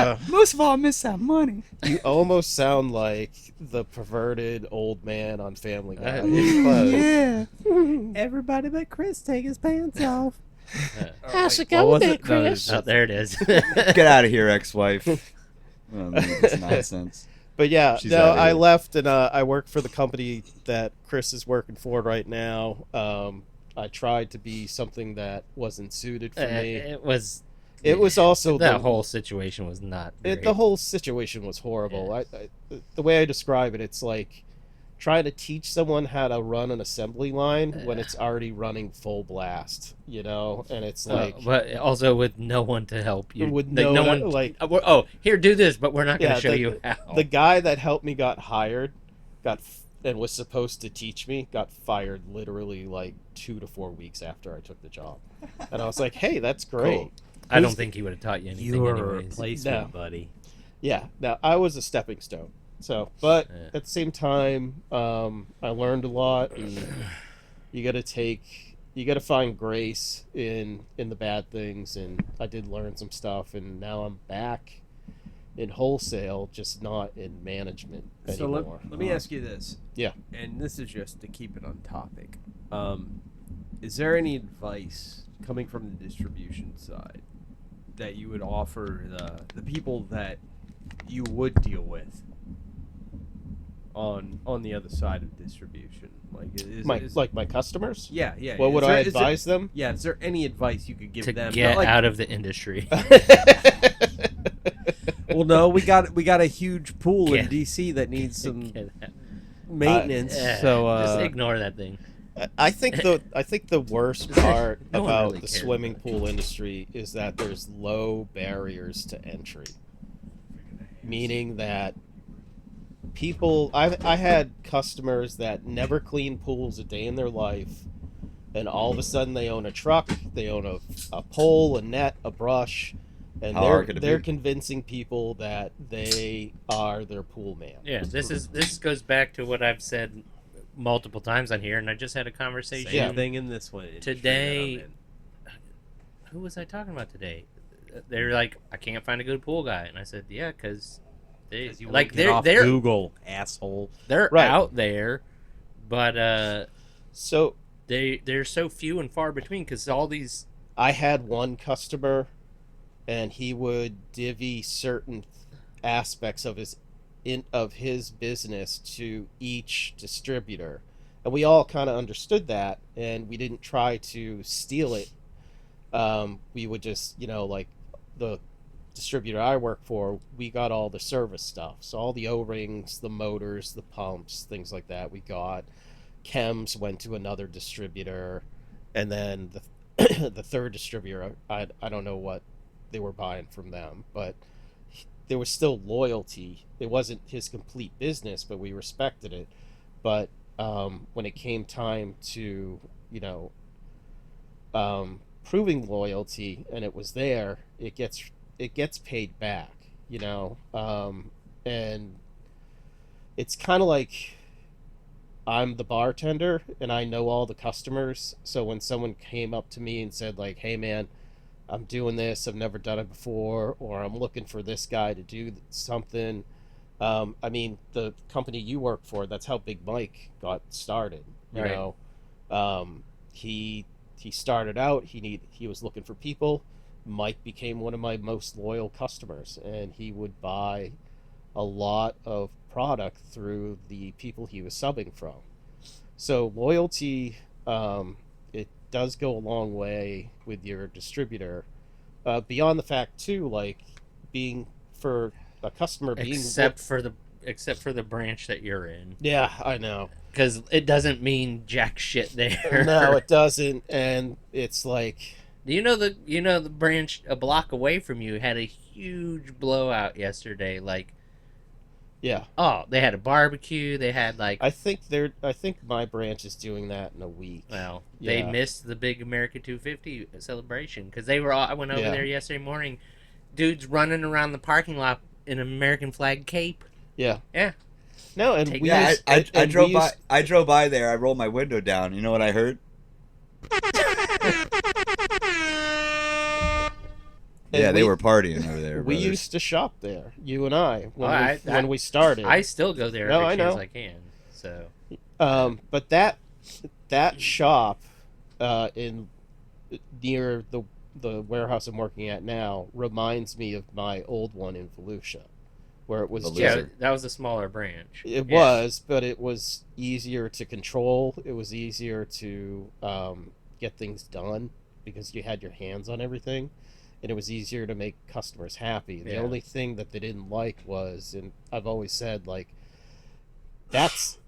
of all, I miss that money.
You almost sound like the perverted old man on Family Guy.
Yeah.
Everybody but Chris take his pants off.
How's it
What
going
was
there,
it? No,
Chris?
Oh, there it is.
Get out of here, ex-wife. This nonsense.
But yeah,
She's
no,
outta
I
here.
left and I work for the company that Chris is working for right now. I tried to be something that wasn't suited for me.
It was
also
that whole situation was not. Great.
the whole situation was horrible.
Yeah.
The way I describe it, it's like trying to teach someone how to run an assembly line when it's already running full blast, and it's like
but also with no one to help you.
With
like,
no
one.
like
Oh, here, do this, but we're not going to show
the,
you how.
The guy that helped me got hired, and was supposed to teach me, got fired literally like 2 to 4 weeks after I took the job, and I was like, hey, that's great.
Cool.
I don't think he would have taught you anything.
You were a
anyways.
replacement,
No.
buddy.
Yeah, now I was a stepping stone. So, but
Yeah.
at the same time, I learned a lot, and you got to find grace in the bad things, and I did learn some stuff, and now I'm back in wholesale, just not in management
So
anymore.
let me ask you this.
Yeah.
And this is just to keep it on topic. is there any advice coming from the distribution side that you would offer the people that you would deal with on the other side of distribution? Like
my customers?
Yeah, yeah.
What
yeah.
would
Is there-
I
is there-
advise them?
Yeah, is there any advice you could give
to
them?
get
Not like-
out of the industry.
Well, no, we got a huge pool in
Get-
DC that needs some
Get out.
maintenance.
Yeah,
so
just ignore that thing.
I think the worst part
No one
about
really
the
cares
swimming
about
pool industry is that there's low barriers to entry. Meaning that I had customers that never cleaned pools a day in their life, and all of a sudden they own a truck, they own a pole, a net, a brush, and
How hard could it
they're
be?
convincing people that they are their pool man.
Yeah, this goes back to what I've said multiple times on here, and I just had a conversation
same thing in this one
today. Who was I talking about today? They were like, I can't find a good pool guy, and I said, yeah, because they like they're
Google, asshole.
they're
Right.
out there, but
So
they're so few and far between because all these.
I had one customer, and he would divvy certain aspects of his business to each distributor, and we all kind of understood that, and we didn't try to steal it. We would just, like the distributor I work for, we got all the service stuff, so all the O-rings, the motors, the pumps, things like that. We got chems went to another distributor, and then the third distributor, I don't know what they were buying from them, but there was still loyalty. It wasn't his complete business, but we respected it. But when it came time to proving loyalty, and it was there, it gets paid back, and it's kind of like I'm the bartender and I know all the customers, so when someone came up to me and said like, hey man, I'm doing this, I've never done it before, or I'm looking for this guy to do something. I mean, the company you work for, that's how Big Mike got started. You
Right.
know, he started out. He was looking for people. Mike became one of my most loyal customers, and he would buy a lot of product through the people he was subbing from. So loyalty, it does go a long way with your distributor. Beyond the fact too, like being for a customer being
Except for the branch that you're in,
yeah, I know.
because it doesn't mean jack shit there.
No, it doesn't, and it's like
Do you know the branch a block away from you had a huge blowout yesterday? Like,
yeah.
oh, they had a barbecue. They had like,
I think my branch is doing that in a week.
well, they
Yeah.
missed the big America 250 celebration because they were all. I went over
Yeah.
there yesterday morning. Dudes running around the parking lot in an American flag cape.
Yeah.
Yeah.
No, and
Take
we
that.
used,
I
and
drove
we
by.
used-
I drove by there. I rolled my window down. You know what I heard?
And
Yeah, they
we-
were partying over there.
we
brothers.
used to shop there, you and I, when
Oh,
we started.
I still go there
No,
every
I
chance
know.
I can. So
But that shop in near the warehouse I'm working at now reminds me of my old one in Volusia, where it was
Volusia.
yeah,
just,
that was a smaller branch.
it
Yeah.
was, but it was easier to control. It was easier to get things done because you had your hands on everything, and it was easier to make customers happy. The
Yeah.
only thing that they didn't like was, and I've always said, like, that's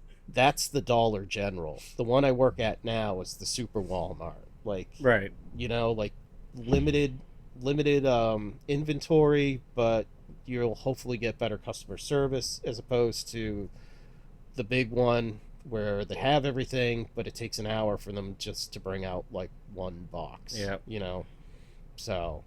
the Dollar General. The one I work at now is the Super Walmart. Like,
Right.
like limited inventory, but you'll hopefully get better customer service as opposed to the big one where they have everything, but it takes an hour for them just to bring out like one box.
Yep.
So,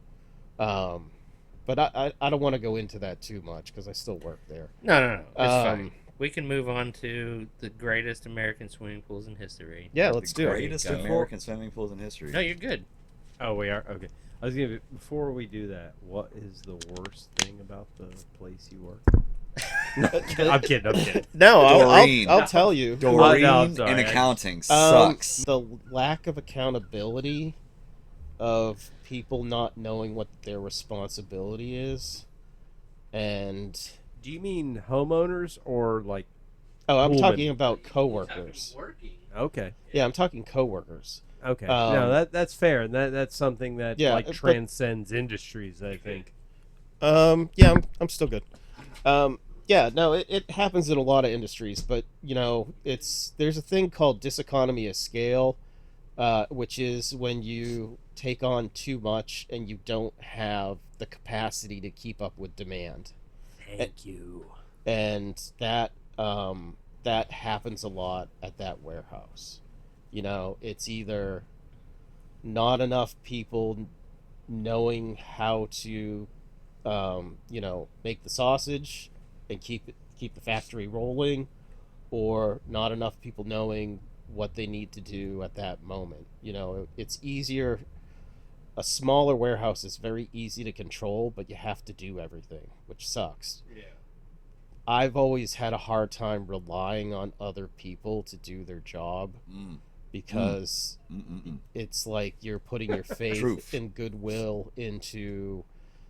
but I don't want to go into that too much because I still work there.
No. It's fine.
Um,
We can move on to the greatest American swimming pools in history.
Yeah, let's
the
do it.
greatest
Go.
American swimming pools in history.
No, you're good.
Oh, we are? Okay. I was gonna before we do that, what is the worst thing about the place you work? I'm kidding.
No,
Doreen.
I'll tell you.
Doreen
no, I'm sorry.
in accounting sucks.
The lack of accountability of people not knowing what their responsibility is, and
Do you mean homeowners or like?
I'm
Woman.
talking about coworkers.
Okay.
Yeah, I'm talking coworkers.
Okay.
Um,
no, that's fair. That's something that
Yeah,
like
but-
transcends industries. I think.
Yeah, I'm still good. Yeah, no, it happens in a lot of industries, but there's a thing called diseconomy of scale, which is when you take on too much and you don't have the capacity to keep up with demand.
Thank you.
And that happens a lot at that warehouse. It's either not enough people knowing how to make the sausage and keep the factory rolling, or not enough people knowing what they need to do at that moment. It's easier. A smaller warehouse is very easy to control, but you have to do everything, which sucks.
Yeah.
I've always had a hard time relying on other people to do their job because it's like you're putting your faith
Truth.
and goodwill into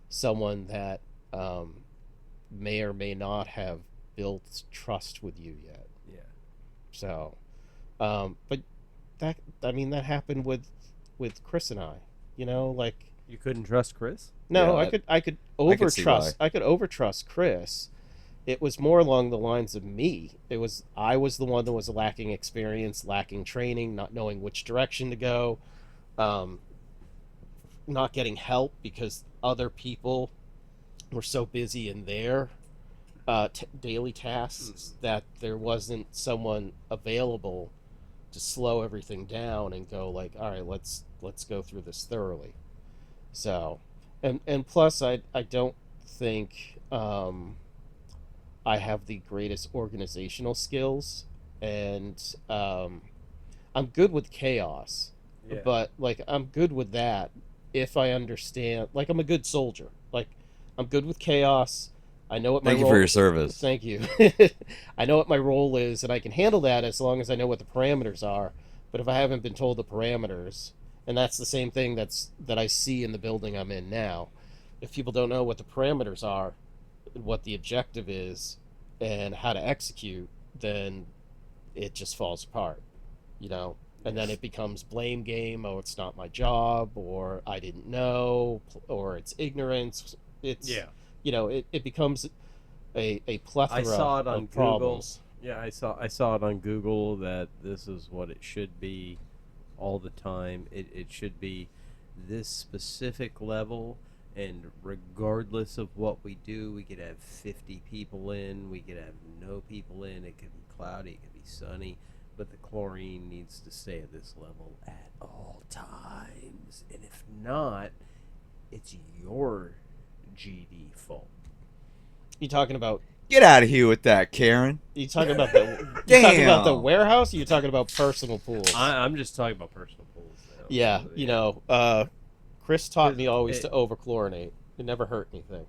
someone that may or may not have built trust with you yet.
Yeah.
So, but that happened with Chris and I. Like,
You couldn't trust Chris?
no,
Yeah,
I could
I could see
overtrust. I could overtrust Chris. It was more along the lines of me. I was the one that was lacking experience, lacking training, not knowing which direction to go, not getting help because other people were so busy in their daily tasks that there wasn't someone available to slow everything down and go like, all right, let's go through this thoroughly. So, and plus, I don't think I have the greatest organizational skills, and I'm good with chaos,
Yeah.
but like I'm good with that if I understand. Like I'm a good soldier. Like I'm good with chaos. I know what my
Thank you
role.
for your service.
Thank you. I know what my role is, and I can handle that as long as I know what the parameters are. But if I haven't been told the parameters, and that's the same thing that I see in the building I'm in now, if people don't know what the parameters are, what the objective is, and how to execute, then it just falls apart, and then it becomes blame game. Oh, it's not my job, or I didn't know, or it's ignorance. It's it becomes a plethora
I saw it on
of problems.
Google. Yeah, I saw it on Google that this is what it should be all the time. It should be this specific level, and regardless of what we do, we could have 50 people in, we could have no people in, it could be cloudy, it could be sunny, but the chlorine needs to stay at this level at all times. And if not, it's your GD fault.
You talking about
Get out of here with that, Karen.
you talking about the
Damn.
warehouse, or you talking about personal pools?
I'm just talking about personal pools now.
Yeah, Chris taught me always to over-chlorinate. It never hurt anything.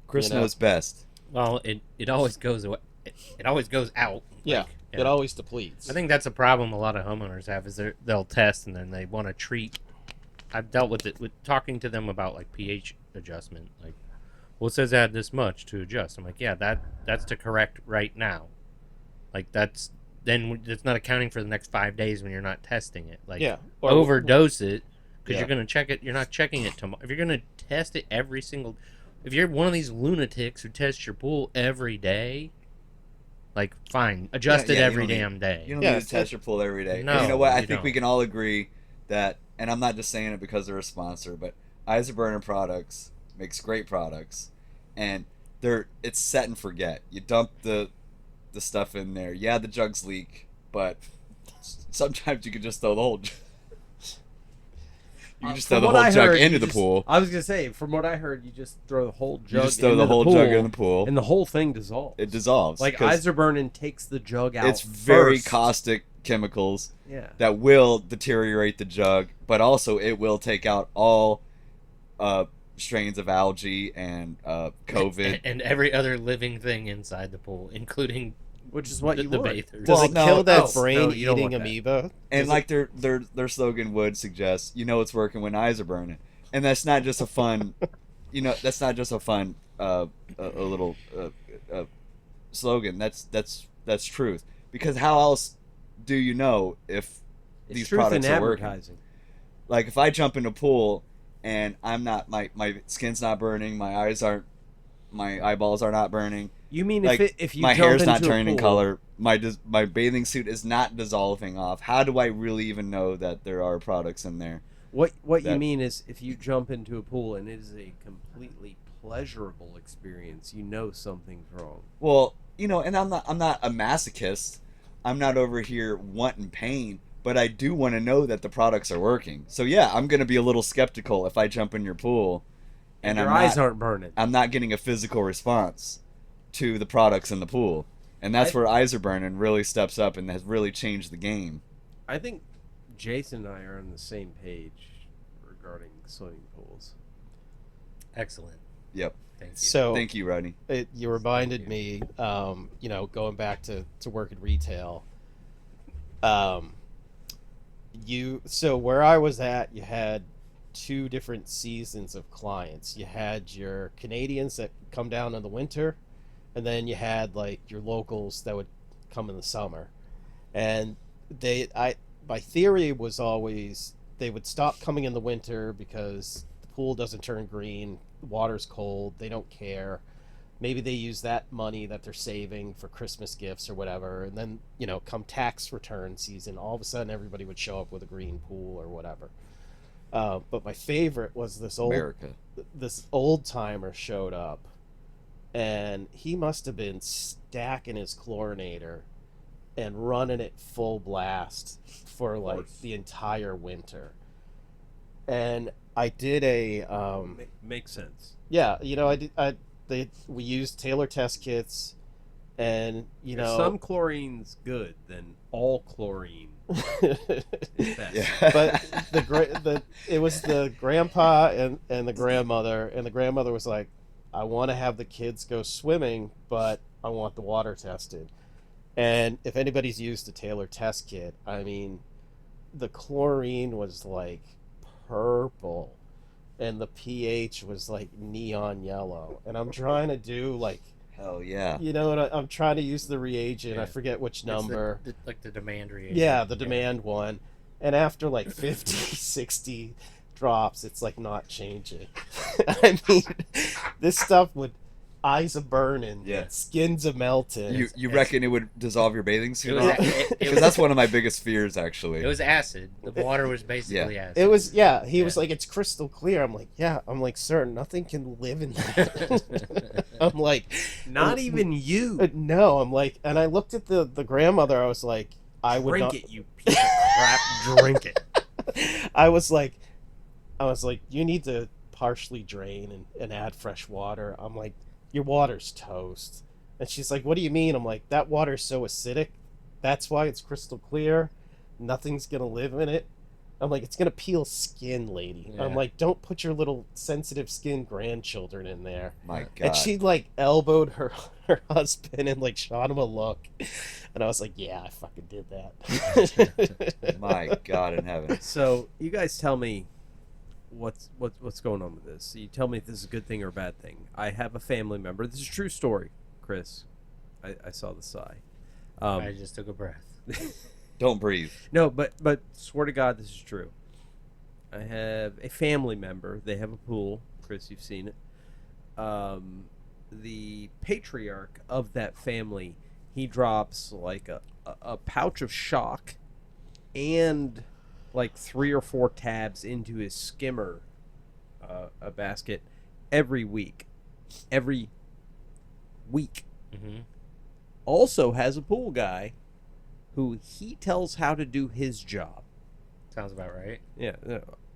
Chris knows best.
Well, it always goes away. It always goes out.
Yeah,
Like,
it always depletes.
I think that's a problem a lot of homeowners have is they'll test and then they want to treat. I've dealt with it with talking to them about like pH adjustment. Like, well, it says add this much to adjust. I'm like, yeah, that's to correct right now. Like that's not accounting for the next 5 days when you're not testing it. Like,
or
overdose it because
Yeah.
you're gonna check it. You're not checking it tomorrow. If you're gonna test it every single, if you're one of these lunatics who tests your pool every day, like fine, adjust
Yeah,
it
you
every
don't need-
damn day.
You don't
Yeah,
need to test your pool every day.
No,
And you know what? I
you
think we
don't.
can all agree that, and I'm not just saying it because they're a sponsor, but Eisenberger Products makes great products, and it's set and forget. You dump the stuff in there. Yeah, the jugs leak, but sometimes you can just throw the whole. You can just throw
From
the
what
whole
I
jug
heard,
into
you
the
just-
pool.
I was gonna say, from what I heard, you just throw the whole jug.
You just throw
into
the whole
pool,
jug in the pool.
and the whole thing dissolves.
It dissolves.
Like
'cause
Eisenberger takes the jug out.
it's very
first.
caustic chemicals
Yeah.
that will deteriorate the jug, but also it will take out all strains of algae and COVID.
and every other living thing inside the pool, including
Which is what
the
you want.
bathers.
Does
Well,
it
no,
kill that
no,
brain
you don't
eating
want that.
amoeba?
And
Does
like their slogan would suggest, it's working when eyes are burning, and that's not just a fun, that's not just a fun a little slogan. That's truth. Because how else do you know if
It's
these
truth in
products are working?
advertising.
Like if I jump in a pool and I'm not my skin's not burning, my eyeballs are not burning.
You mean
Like
if you
my
jump
hair's not
into a
turning
pool,
color, my bathing suit is not dissolving off. How do I really even know that there are products in there?
What you
that-
mean is if you jump into a pool and it is a completely pleasurable experience, you know something's wrong.
Well, and I'm not a masochist. I'm not over here wanting pain, but I do want to know that the products are working. So yeah, I'm gonna be a little skeptical if I jump in your pool, and
your
I'm
eyes
not,
aren't burning.
I'm not getting a physical response to the products in the pool, and that's where eyes are burning really steps up and has really changed the game.
I think Jason and I are on the same page regarding swimming pools.
Excellent.
Yep.
Thank you.
So
Thank you, Rodney.
you reminded me, going back to work in retail. So where I was at, you had two different seasons of clients. You had your Canadians that come down in the winter, and then you had like your locals that would come in the summer. And my theory was always they would stop coming in the winter because the pool doesn't turn green, the water's cold, they don't care. Maybe they use that money that they're saving for Christmas gifts or whatever, and then come tax return season, all of a sudden everybody would show up with a green pool or whatever. But my favorite was this old timer showed up, and he must have been stacking his chlorinator and running it full blast for like the entire winter. And I did
Makes sense.
yeah, we used Taylor test kits, and
If some chlorine's good, then all chlorine is best.
Yeah.
but it was the grandpa and the grandmother was like, I want to have the kids go swimming, but I want the water tested. And if anybody's used the Taylor test kit, I mean, the chlorine was like purple and the pH was like neon yellow, and I'm trying to do like,
Hell yeah.
I'm trying to use the reagent.
Yeah.
I forget which
It's
number.
like the demand reagent.
Yeah, the demand one. And after like 50, 60 drops, it's like not changing. I mean, this stuff would eyes a burning,
Yeah.
skins a melting.
You reckon it would dissolve your bathing
It
suit?
was,
Because that's one of my biggest fears, actually.
it was acid. The water was basically acid.
It was, yeah. He
Yeah.
was like, it's crystal clear. I'm like, yeah. I'm like, sir, nothing can live in that. I'm like,
Not even you.
no. I'm like, and I looked at the grandmother. I was like, I would
Drink
not.
it, you piece of crap. Drink it.
I was like, you need to partially drain and add fresh water. I'm like, your water's toast. And she's like, what do you mean? I'm like, that water's so acidic. That's why it's crystal clear. Nothing's going to live in it. I'm like, it's going to peel skin, lady.
Yeah.
I'm like, don't put your little sensitive skin grandchildren in there.
My God.
And she like elbowed her husband and like shot him a look. And I was like, yeah, I fucking did that.
My God in heaven.
So you guys tell me what's going on with this. You tell me if this is a good thing or a bad thing. I have a family member. This is a true story, Chris. I saw the sigh.
I just took a breath.
Don't breathe.
No, but swear to God, this is true. I have a family member. They have a pool. Chris, you've seen it. The patriarch of that family, he drops like a pouch of shock and like 3 or 4 tabs into his skimmer a basket every week. Every week.
Mm-hmm.
Also has a pool guy who he tells how to do his job.
Sounds about right.
Yeah.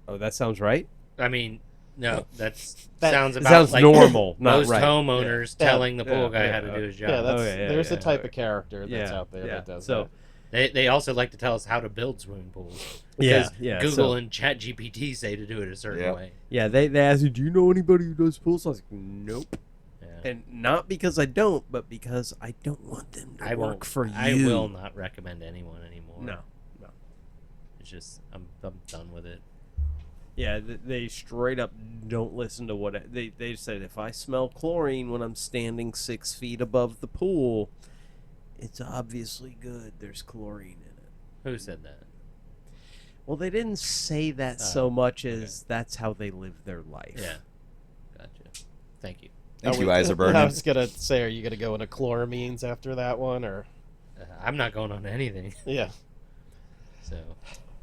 Oh, that sounds right?
I mean, no,
That
sounds
It
about
sounds
like
normal, not
most
right.
homeowners
Yeah.
telling the pool guy
Yeah.
how to do his job.
Yeah, that's,
Okay, yeah,
there's
yeah,
a type
okay.
of character that's
Yeah,
out there
yeah.
that does
So,
that.
They also like to tell us how to build swimming pools.
Yeah,
Because
yeah.
Google
so,
and ChatGPT say to do it a certain
Yep.
way.
yeah, they asked me, do you know anybody who does pools? I was like, nope.
Yeah.
And not because I don't, but because I don't want them to work for you.
I will not recommend anyone anymore.
No.
It's just I'm done with it.
Yeah, they straight up don't listen to what they said. If I smell chlorine when I'm standing 6 feet above the pool, it's obviously good. There's chlorine in it.
Who said that?
Well, they didn't say that
Oh,
so much as that's how they live their life.
Yeah. Gotcha. Thank you.
Thank
I
you,
was-
Iserburn.
I was gonna say, are you gonna go into chloramines after that one, or
I'm not going on anything.
yeah?
So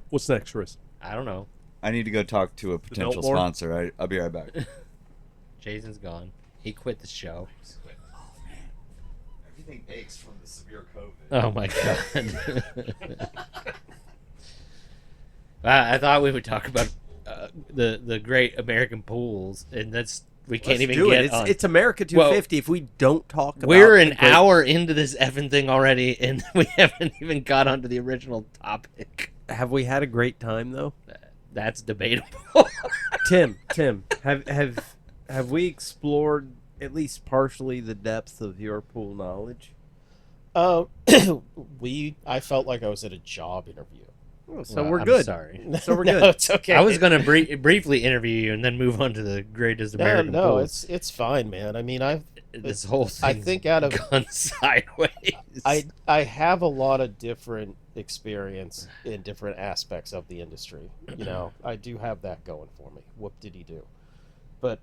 What's next, Chris?
I don't know.
I need to go talk to a potential
Biltmore?
sponsor. I'll be right back.
Jason's gone. He quit the show.
Everything aches from the severe COVID.
Oh my god. I thought we would talk about the great American pools, and we can't
Let's
even
do
get
it.
on.
It's America 250. If we don't talk about
We're an
the great-
hour into this effing thing already, and we haven't even got onto the original topic.
Have we had a great time though?
That's debatable.
Tim, have we explored at least partially the depth of your pool knowledge?
I felt like I was at a job interview.
So
Well,
we're
I'm
good.
sorry.
So we're
No,
good.
it's okay.
I was going to briefly interview you and then move on to the greatest American
no,
pools.
it's fine, man. I mean,
This whole thing
I think out of
gone sideways.
I have a lot of different experience in different aspects of the industry. You know, I do have that going for me. Whoop did he do? But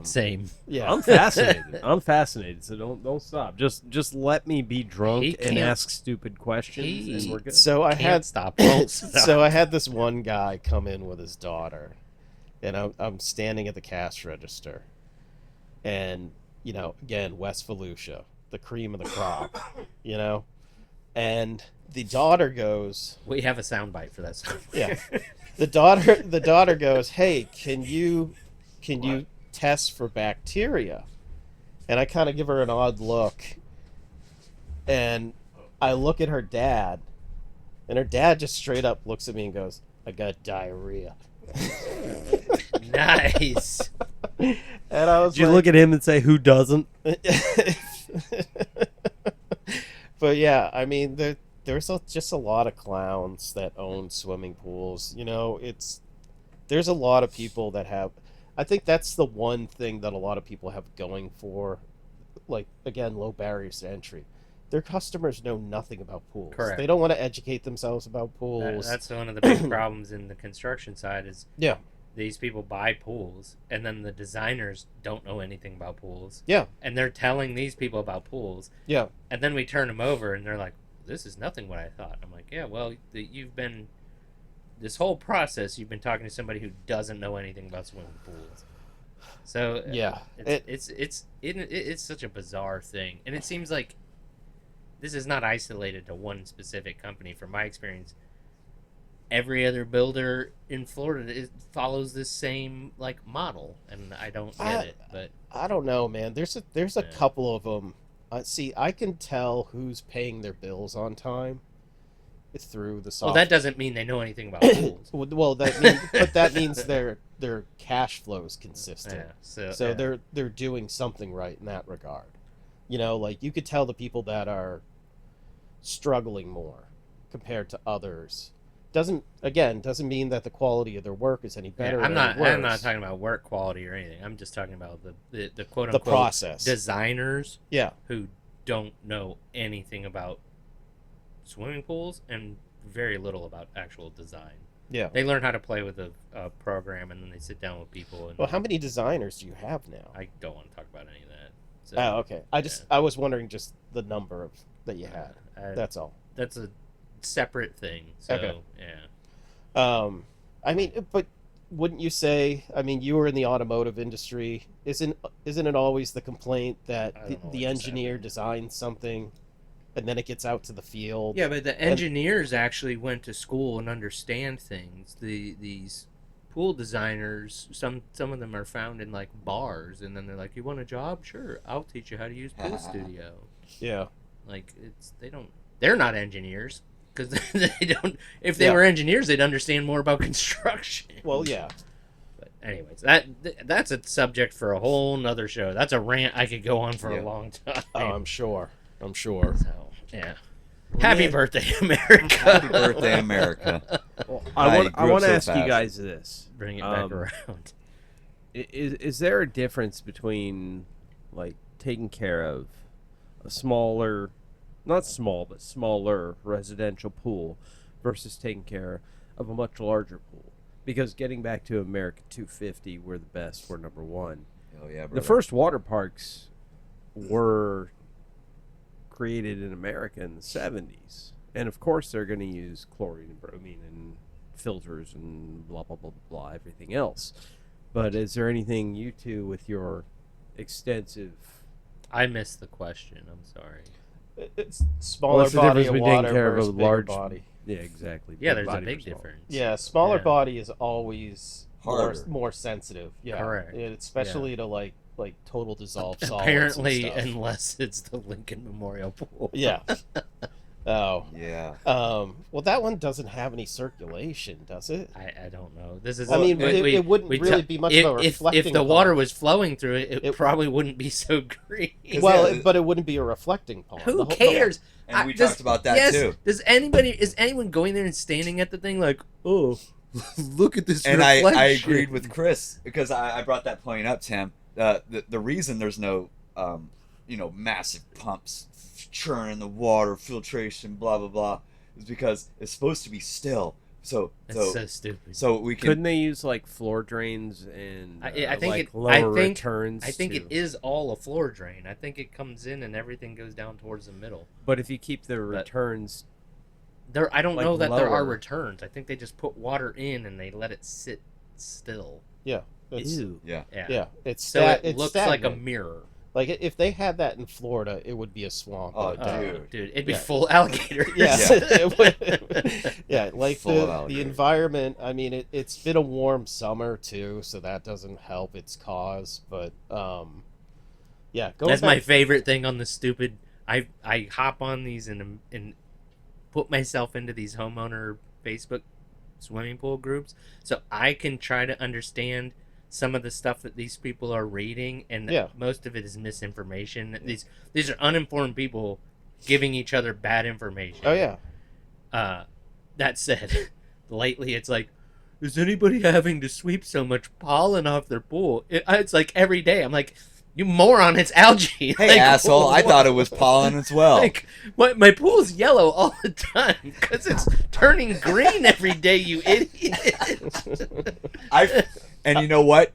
Same.
yeah,
I'm fascinated. I'm fascinated. So don't stop. Just let me be
He
drunk and
can't-
ask stupid questions, and we're good.
So I
Can't
had
stop. Won't stop.
so I had this one guy come in with his daughter, and I'm standing at the cash register, and you know, again, West Volusia, the cream of the crop, you know, and the daughter goes,
We have a soundbite for that stuff.
yeah, the daughter goes, hey, can you test for bacteria? And I kind of give her an odd look, and I look at her dad, and her dad just straight up looks at me and goes, I got diarrhea.
Nice.
And I was
Did you
like,
look at him and say, "Who doesn't"?
But yeah, I mean, there's just a lot of clowns that own swimming pools. You know, there's a lot of people that have. I think that's the one thing that a lot of people have going for, like, again, low barriers to entry. Their customers know nothing about pools.
Correct.
They don't want to educate themselves about pools.
That's one of the big problems in the construction side is
Yeah.
these people buy pools, and then the designers don't know anything about pools.
Yeah.
And they're telling these people about pools,
Yeah.
and then we turn them over, and they're like, this is nothing what I thought. I'm like, yeah, well, this whole process, you've been talking to somebody who doesn't know anything about swimming pools. So
Yeah.
it's such a bizarre thing, and it seems like this is not isolated to one specific company. From my experience, every other builder in Florida follows this same like model, and I don't get it. But
I don't know, man. There's a
Yeah.
couple of them. See, I can tell who's paying their bills on time through the software.
well, that doesn't mean they know anything about pools.
Well, that means their cash flow is consistent.
Yeah,
So
yeah.
they're doing something right in that regard. You know, like you could tell the people that are struggling more compared to others. Doesn't mean that the quality of their work is any better.
Yeah, I'm
or
not.
any worse.
I'm not talking about work quality or anything. I'm just talking about the quote
the
unquote
process.
designers
Yeah.
who don't know anything about swimming pools and very little about actual design.
Yeah.
They learn how to play with a program, and then they sit down with people. And
Well, how many designers do you have now?
I don't want to talk about any of that. So,
Oh, okay. I was wondering just the number of that you had. That's all.
That's a separate thing. So,
Okay.
yeah.
I mean, but wouldn't you say? I mean, you were in the automotive industry. Isn't it always the complaint that
I don't know
the
what just
engineer
happened.
designs something, and then it gets out to the field?
Yeah, but the engineers actually went to school and understand things. These pool designers, some of them are found in like bars, and then they're like, "You want a job? Sure, I'll teach you how to use Pool Studio."
Yeah.
Like they're not engineers. because they don't. If they were engineers, they'd understand more about construction.
Well, yeah.
But anyways, that's a subject for a whole nother show. That's a rant I could go on for a long time.
Oh, I'm sure.
So yeah. Happy birthday, America!
Happy birthday, America!
I want to ask you guys this.
Bring it back around.
Is there a difference between like taking care of a smaller, not small, but smaller residential pool versus taking care of a much larger pool? Because getting back to America 250, we're the best. We're number one.
Oh yeah, brother.
The first water parks were created in America in the 70s, and of course they're going to use chlorine and bromine and filters and blah blah blah blah everything else. But is there anything you two with your extensive?
I missed the question. I'm sorry.
It's smaller
What's the
body
difference
of
between
water
taking care of
versus
a
bigger
large
body.
Yeah, exactly.
Yeah,
Big
there's a
body
big
versus small.
difference.
Yeah, smaller
Yeah.
body is always
Harder.
more sensitive. Yeah,
Correct.
especially to like total dissolved solids.
Apparently,
and stuff.
unless it's the Lincoln Memorial Pool.
Yeah. Oh.
Yeah.
Well, that one doesn't have any circulation, does it?
I don't know. This is.
I mean, it wouldn't really be much of a reflecting.
If the water
pond.
was flowing through it, it probably wouldn't be so green.
Well,
yeah,
but it wouldn't be a reflecting pond.
Who cares?
And we talked about that too.
Is anyone going there and standing at the thing like, oh, look at this
And
reflection?
I agreed with Chris because I brought that point up, Tim. The reason there's no massive pumps churning the water, filtration, blah blah blah, is because it's supposed to be still. So
stupid.
So we can.
Couldn't they use like floor drains and
I think
like
it.
lower
I think
returns?
I think
to...
it is all a floor drain. I think it comes in and everything goes down towards the middle.
But if you keep the returns,
I don't
like
know that there are
lower.
returns. I think they just put water in and they let it sit still.
Yeah.
ew.
Yeah.
Yeah. It's
So it
it's
looks like a
stagnant.
mirror.
Like if they had that in Florida, it would be a swamp.
Oh,
Like,
dude.
It'd be
Yeah.
full alligators.
Yes, it would. Yeah, like
Full of
the
alligators.
environment. I mean, it's been a warm summer too, so that doesn't help its cause. But yeah,
That's my favorite thing on the stupid. I hop on these and put myself into these homeowner Facebook swimming pool groups so I can try to understand some of the stuff that these people are reading, and
Yeah.
most of it is misinformation. These are uninformed people giving each other bad information.
Oh yeah.
That said, lately it's like, is anybody having to sweep so much pollen off their pool? It's like every day. I'm like, you moron, it's algae.
Hey,
Like,
asshole! I
what?
thought it was pollen as well.
Like, my pool's yellow all the time because it's turning green every day, you idiot.
And you know what?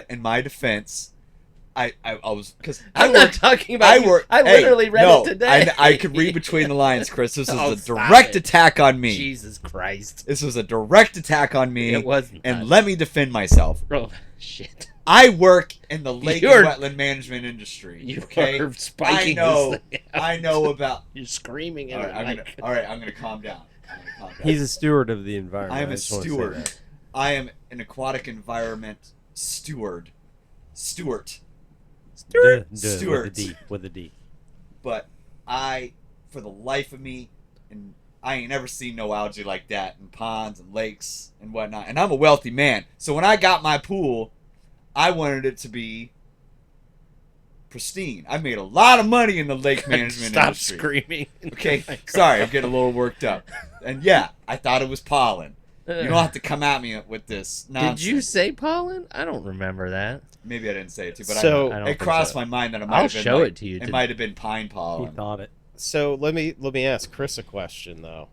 In my defense, I was because
I'm not talking about you. I literally read it today.
I could read between the lines, Chris. This was
Oh,
a
stop
direct
it.
attack on me.
Jesus Christ.
This was a direct attack on me.
It was not.
And let me defend myself.
Oh, shit.
I work in the lake
You're-
and wetland management industry.
You
okay?
are spiking
I know.
this thing out.
I know about.
You're screaming
All
at
right,
it.
I'm gonna calm down.
He's a steward of the environment.
I am a
just wanna say
steward.
that.
I am an aquatic environment steward. Stewart.
Duh,
Stewart.
with a D.
But I, for the life of me, and I ain't never seen no algae like that in ponds and lakes and whatnot. And I'm a wealthy man, so when I got my pool, I wanted it to be pristine. I made a lot of money in the lake management
Stop
industry.
screaming.
Okay, sorry, I'm getting a little worked up. And yeah, I thought it was pollen. You don't have to come at me with this nonsense.
Did you say pollen? I don't remember that.
Maybe I didn't say it too, but
So-
I don't
it
think
crossed
so.
my mind that it might
I'll
have been
show
like-
it to you.
It might have been pine
He
pollen.
thought it.
So let me ask Chris a question though.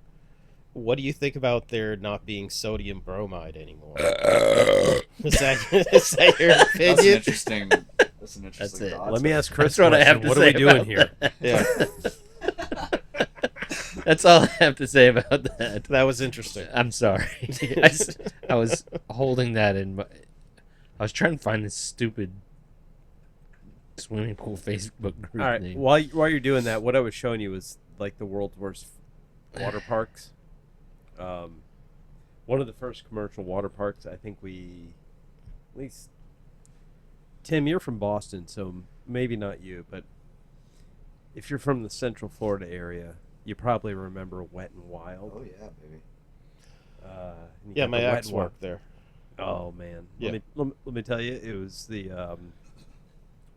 What do you think about there not being sodium bromide anymore? is that your
That's an
opinion?
interesting. That's an interesting
it.
thought.
Let me ask Chris.
That's what I have
question.
to
What are
say
we doing
about
here?
that.
Yeah,
That's all I have to say about that.
that was interesting.
I'm sorry. I was holding that in my... I was trying to find this stupid swimming pool Facebook group
All right.
thing.
While you're doing that, what I was showing you was like the world's worst water parks. One of the first commercial water parks. I think at least Tim, you're from Boston, so maybe not you, but if you're from the Central Florida area, you probably remember Wet and Wild.
Oh yeah, baby.
You
Yeah,
got
my
the Wet
ex
and Wild.
worked there.
Oh man,
Yeah.
let me tell you, it was the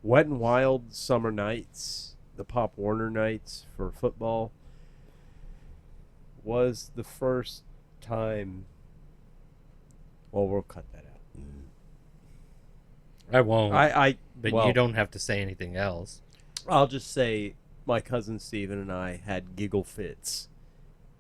Wet and Wild summer nights, the Pop Warner nights for football. Was the first time. Well, we'll cut that out.
I won't. But
well,
you don't have to say anything else.
I'll just say my cousin Steven and I had giggle fits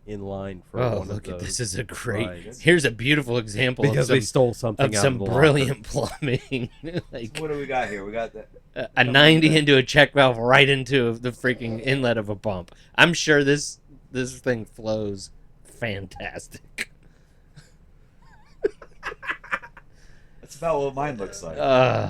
in line for
Oh,
one
look
of
at
those
this! Is a great.
rides.
Here's a beautiful example
Because
of
we
some,
stole something
of
out
some
of the locker.
brilliant plumbing. Like
What do we got here? We got that.
a 90 into a check valve right into the freaking inlet of a pump. I'm sure this thing flows fantastic.
That's about what mine looks like.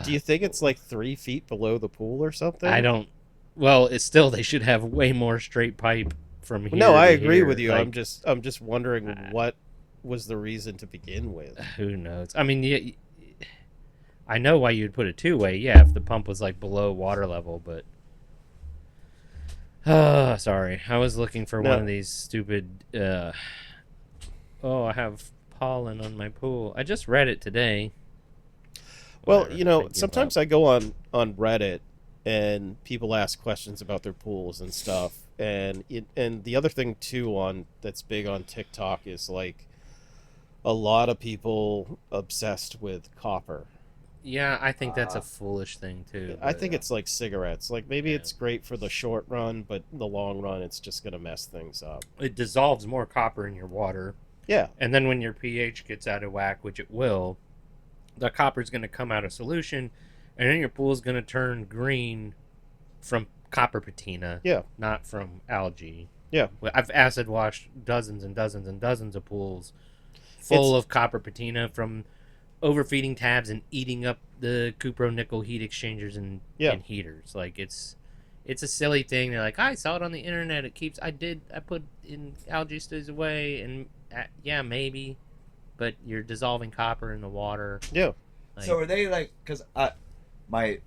Do you think it's like 3 feet below the pool or something?
I don't. Well, it's still they should have way more straight pipe from here.
No, I
to
agree
here.
with you.
Like,
I'm just wondering what was the reason to begin with.
Who knows? I mean, I know why you'd put it two-way. Yeah, if the pump was like below water level, but. Sorry. I was looking for one of these stupid. I have pollen on my pool. I just read it today.
Well,
Whatever,
sometimes I go on Reddit and people ask questions about their pools and stuff. And the other thing too that's big on TikTok is like a lot of people obsessed with copper.
Yeah, I think that's a foolish thing too.
I think it's like cigarettes. Like maybe it's great for the short run, but in the long run it's just going to mess things up.
It dissolves more copper in your water.
Yeah.
And then when your pH gets out of whack, which it will, the copper's going to come out of solution, and then your pool's going to turn green from copper patina, not from algae.
Yeah.
I've acid washed dozens and dozens and dozens of pools full of copper patina from overfeeding tabs and eating up the cupronickel heat exchangers and heaters. Like it's a silly thing. They're like, I saw it on the internet. I put in algae stays away, and yeah, maybe. But you're dissolving copper in the water.
Yeah.
So are they like? Because my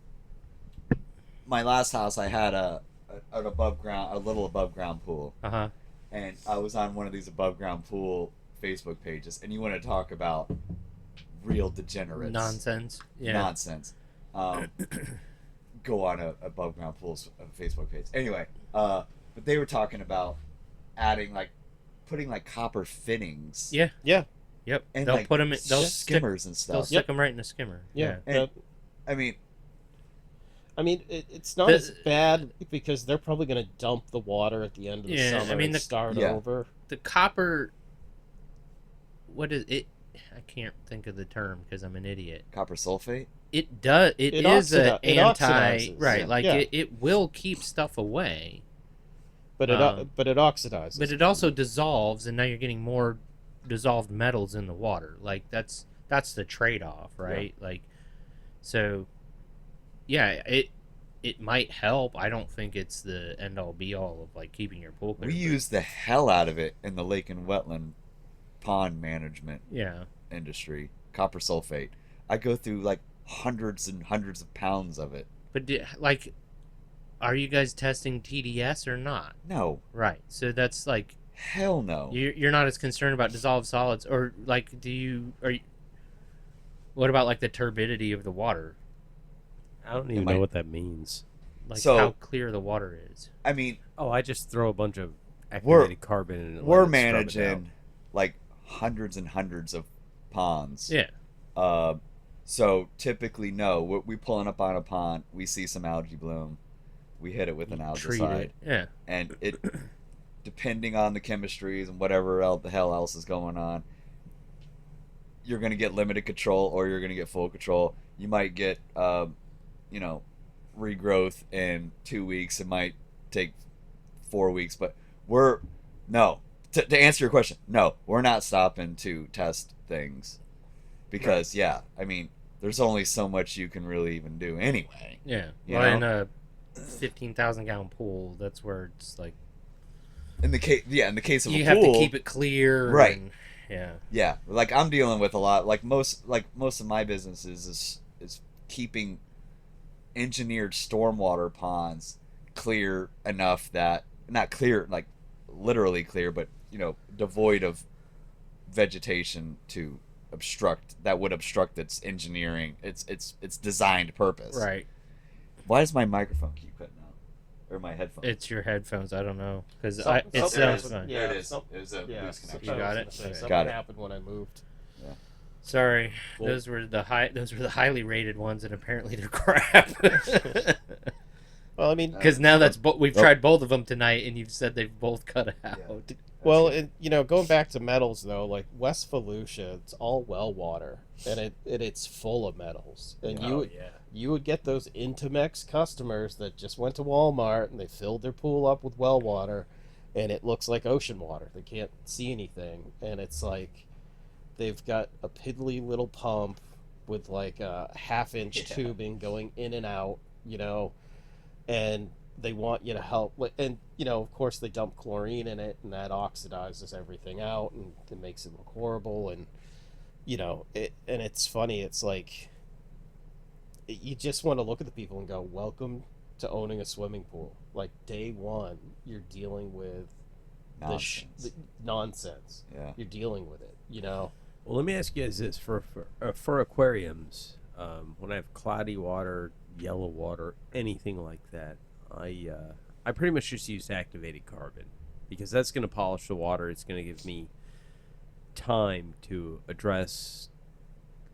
last house, I had a little above ground pool. And I was on one of these above ground pool Facebook pages, and you want to talk about real degenerates?
Nonsense. Yeah.
Nonsense. Go on a above ground pools Facebook page. Anyway, but they were talking about putting copper fittings.
Yeah.
Yeah.
Yep.
And
they'll put them in
skimmers and stuff.
They'll stick them right in a skimmer.
Yeah.
And, I mean,
it's not as bad because they're probably going to dump the water at the end of the summer and start over.
The copper. What is it? I can't think of the term because I'm an idiot.
Copper sulfate?
It does. It is an anti. Right. Like it will keep stuff away.
But it oxidizes.
But it also dissolves, and now you're getting more dissolved metals in the water. Like that's the trade-off, right? Yeah. Like, so yeah, it might help. I don't think it's the end-all be-all of like keeping your pool clear.
We use the hell out of it in the lake and wetland pond management industry. Copper sulfate. I go through like hundreds and hundreds of pounds of it.
But are you guys testing TDS or not?
No.
Right. So that's like
hell no.
You're not as concerned about dissolved solids, or like what about like the turbidity of the water?
I don't even know what that means.
Like how clear the water is.
I mean,
I just throw a bunch of activated carbon in it.
We're managing like hundreds and hundreds of ponds.
Yeah.
So typically, no, we're pulling up on a pond. We see some algae bloom. We hit it with an algicide.
Yeah.
And it, depending on the chemistries and whatever the hell else is going on, you're going to get limited control or you're going to get full control. You might get, regrowth in 2 weeks. It might take 4 weeks. But to answer your question, no, we're not stopping to test things. Because, there's only so much you can really even do anyway.
Yeah. In a 15,000 gallon pool, that's where it's like.
In the case of a pool,
you have to keep it clear,
right?
Yeah.
Like I'm dealing with a lot. Like most of my businesses is keeping engineered stormwater ponds clear enough that not clear like literally clear, but devoid of vegetation to would obstruct its engineering, its designed purpose.
Right.
Why does my microphone keep cutting out? Or my headphones?
It's your headphones. I don't know because it
there
sounds
it is.
fine.
There it is. It was a loose connection.
You got it?
Something
Got it.
happened when I moved.
Sorry,
Well-
those were the highly rated ones, and apparently they're crap.
Well, I mean,
Because now we've tried both of them tonight, and you've said they've both cut out.
well, going back to metals though, like West Volusia, it's all well water, and it's full of metals, and you would get those Intermex customers that just went to Walmart and they filled their pool up with well water, and it looks like ocean water. They can't see anything, and it's like they've got a piddly little pump with like a half-inch tubing going in and out, and they want you to help. And of course, they dump chlorine in it, and that oxidizes everything out, and it makes it look horrible. And and it's funny. It's like you just want to look at the people and go, "Welcome to owning a swimming pool." Like day one, you're dealing with
Nonsense.
the nonsense.
Yeah.
You're dealing with it.
Well, let me ask you guys this: for aquariums, when I have cloudy water, yellow water, anything like that, I pretty much just use activated carbon because that's going to polish the water. It's going to give me time to address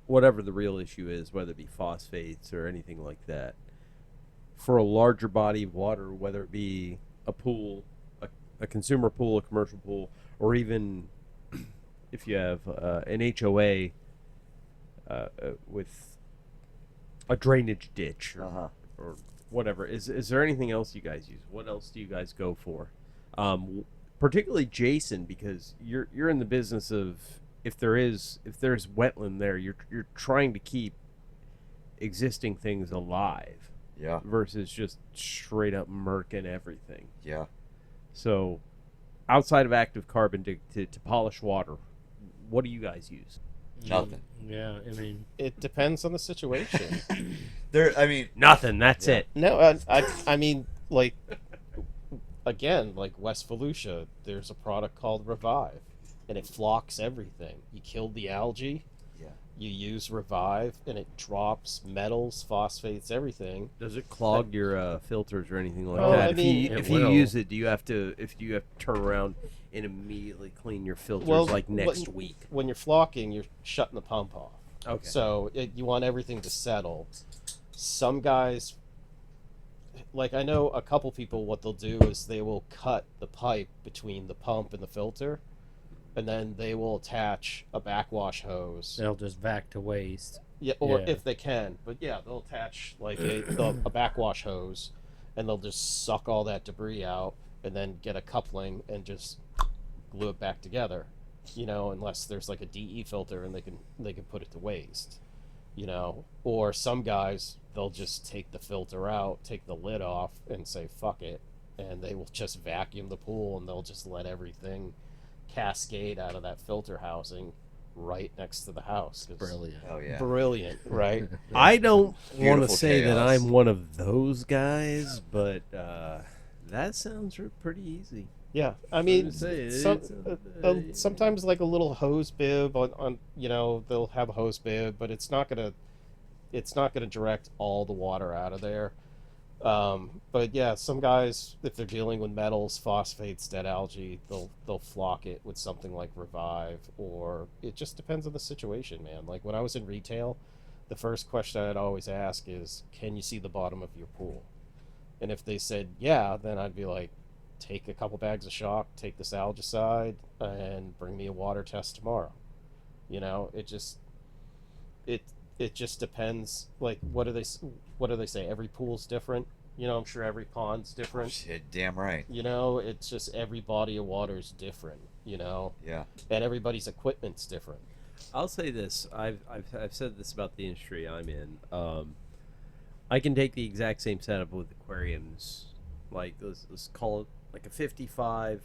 whatever the real issue is, whether it be phosphates or anything like that. For a larger body of water, whether it be a pool, a consumer pool, a commercial pool, or even if you have an HOA with a drainage ditch or whatever, is there anything else you guys use? What else do you guys go for? Particularly Jason, because you're in the business of if there's wetland there, you're trying to keep existing things alive.
Yeah.
Versus just straight up murking everything.
Yeah.
So, outside of active carbon to polish water, what do you guys use?
Nothing.
Yeah, I mean,
It depends on the situation.
Nothing. That's it.
No, I mean, like, again, like West Volusia, there's a product called Revive, and it flocks everything. You kill the algae, you use Revive, and it drops metals, phosphates, everything.
Does it clog your filters or anything like
Well,
that?
I mean,
if
it
you
will.
use it, do you have to turn around and immediately clean your filters next week?
When you're flocking, you're shutting the pump off.
Okay.
So you want everything to settle. Some guys, like I know a couple people, what they'll do is they will cut the pipe between the pump and the filter, and then they will attach a backwash hose.
they'll just vac to waste.
Yeah, or
Yeah.
if they can, but yeah, they'll attach like a backwash hose, and they'll just suck all that debris out, and then get a coupling and just glue it back together. Unless there's like a DE filter and they can put it to waste. Or some guys, they'll just take the filter out, take the lid off, and say fuck it, and they will just vacuum the pool, and they'll just let everything cascade out of that filter housing right next to the house. It's
Brilliant.
Oh yeah.
brilliant, right?
I don't want to
Beautiful
say that
chaos.
I'm one of those guys, but that sounds pretty easy.
Yeah, I mean,
gonna say,
sometimes like a little hose bib on they'll have a hose bib, but it's not gonna direct all the water out of there. But yeah, some guys, if they're dealing with metals, phosphates, dead algae, they'll flock it with something like Revive, or it just depends on the situation, man. Like when I was in retail, the first question I'd always ask is, "Can you see the bottom of your pool?" And if they said yeah, then I'd be like, take a couple bags of shock, take this algicide, and bring me a water test tomorrow. It just depends. Like, what do they say? Every pool's different. I'm sure every pond's different.
Shit, damn right.
It's just every body of water's different.
Yeah.
And everybody's equipment's different.
I'll say this: I've said this about the industry I'm in. I can take the exact same setup with aquariums, like let's call it like a 55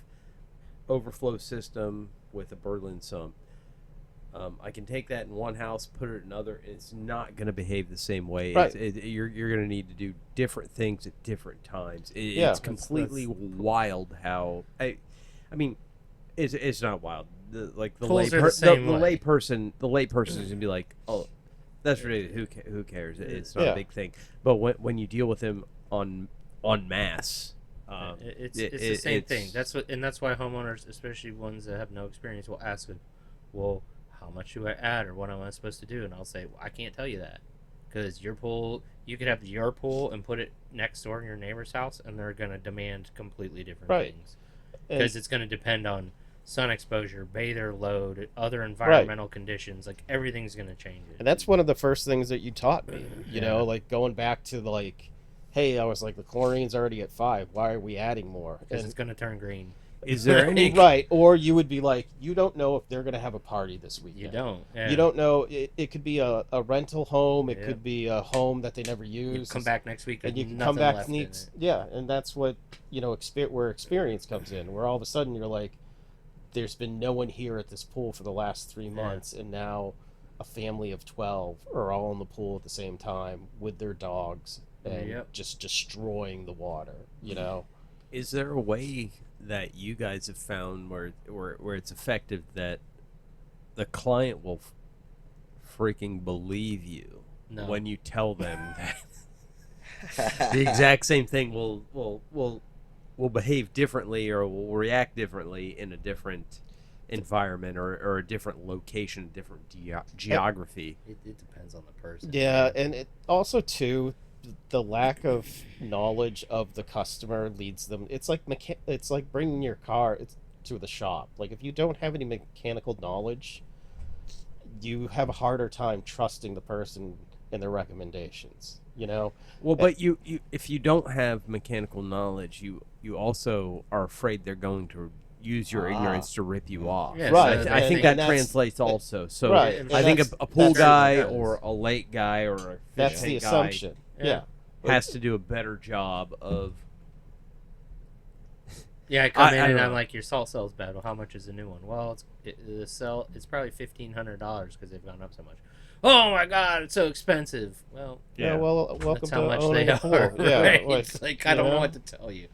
overflow system with a Berlin sump. I can take that in one house, put it in another, and it's not going to behave the same way.
Right.
You're going to need to do different things at different times.
Yeah,
It's completely wild how I mean, it's not wild. The
Pools are the same way.
the layperson is gonna be like, oh, that's ridiculous. Who cares? It's not a big thing. But when you deal with them en masse,
it's the same thing. That's why homeowners, especially ones that have no experience, will ask them, well, how much do I add, or what am I supposed to do? And I'll say, well, I can't tell you that, because your pool, you could have your pool and put it next door in your neighbor's house, and they're going to demand completely different things, because it's going to depend on sun exposure, bather load, other environmental conditions. Like, everything's going to change it.
And that's one of the first things that you taught me. You know, like going back to hey, I was like, the chlorine's already at 5. Why are we adding more?
Because it's going to turn green.
Is there any
right? Or you would be like, you don't know if they're going to have a party this weekend.
You don't. Yeah.
You don't know. It could be a rental home. It could be a home that they never use.
You come back next week
and you can come back and that's what where experience comes in. Where all of a sudden you're like, there's been no one here at this pool for the last 3 months, and now a family of 12 are all in the pool at the same time with their dogs and just destroying the water.
Is there a way that you guys have found where it's effective that the client will freaking believe you when you tell them that the exact same thing will behave differently or will react differently in a different environment or a different location, different geography?
It depends on the person.
Yeah, and it also too, the lack of knowledge of the customer leads them. It's like bringing your car to the shop. Like, if you don't have any mechanical knowledge, you have a harder time trusting the person and their recommendations.
Well, but you if you don't have mechanical knowledge, you also are afraid they're going to use your ignorance to rip you off.
Yeah,
right.
So
I think that translates also. So
right.
I think a pool
that's
guy or a lake guy or a
that's the
guy
assumption. Yeah.
has to do a better job of.
Yeah, I come in and I'm like, your salt cell's bad. Well, how much is the new one? Well, the cell. It's probably $1,500 because they've gone up so much. Oh my God, it's so expensive. Well,
Well, welcome
that's
to
how much
owning
they
a pool.
are.
Yeah,
Right?
like,
It's like, I don't know what to tell you.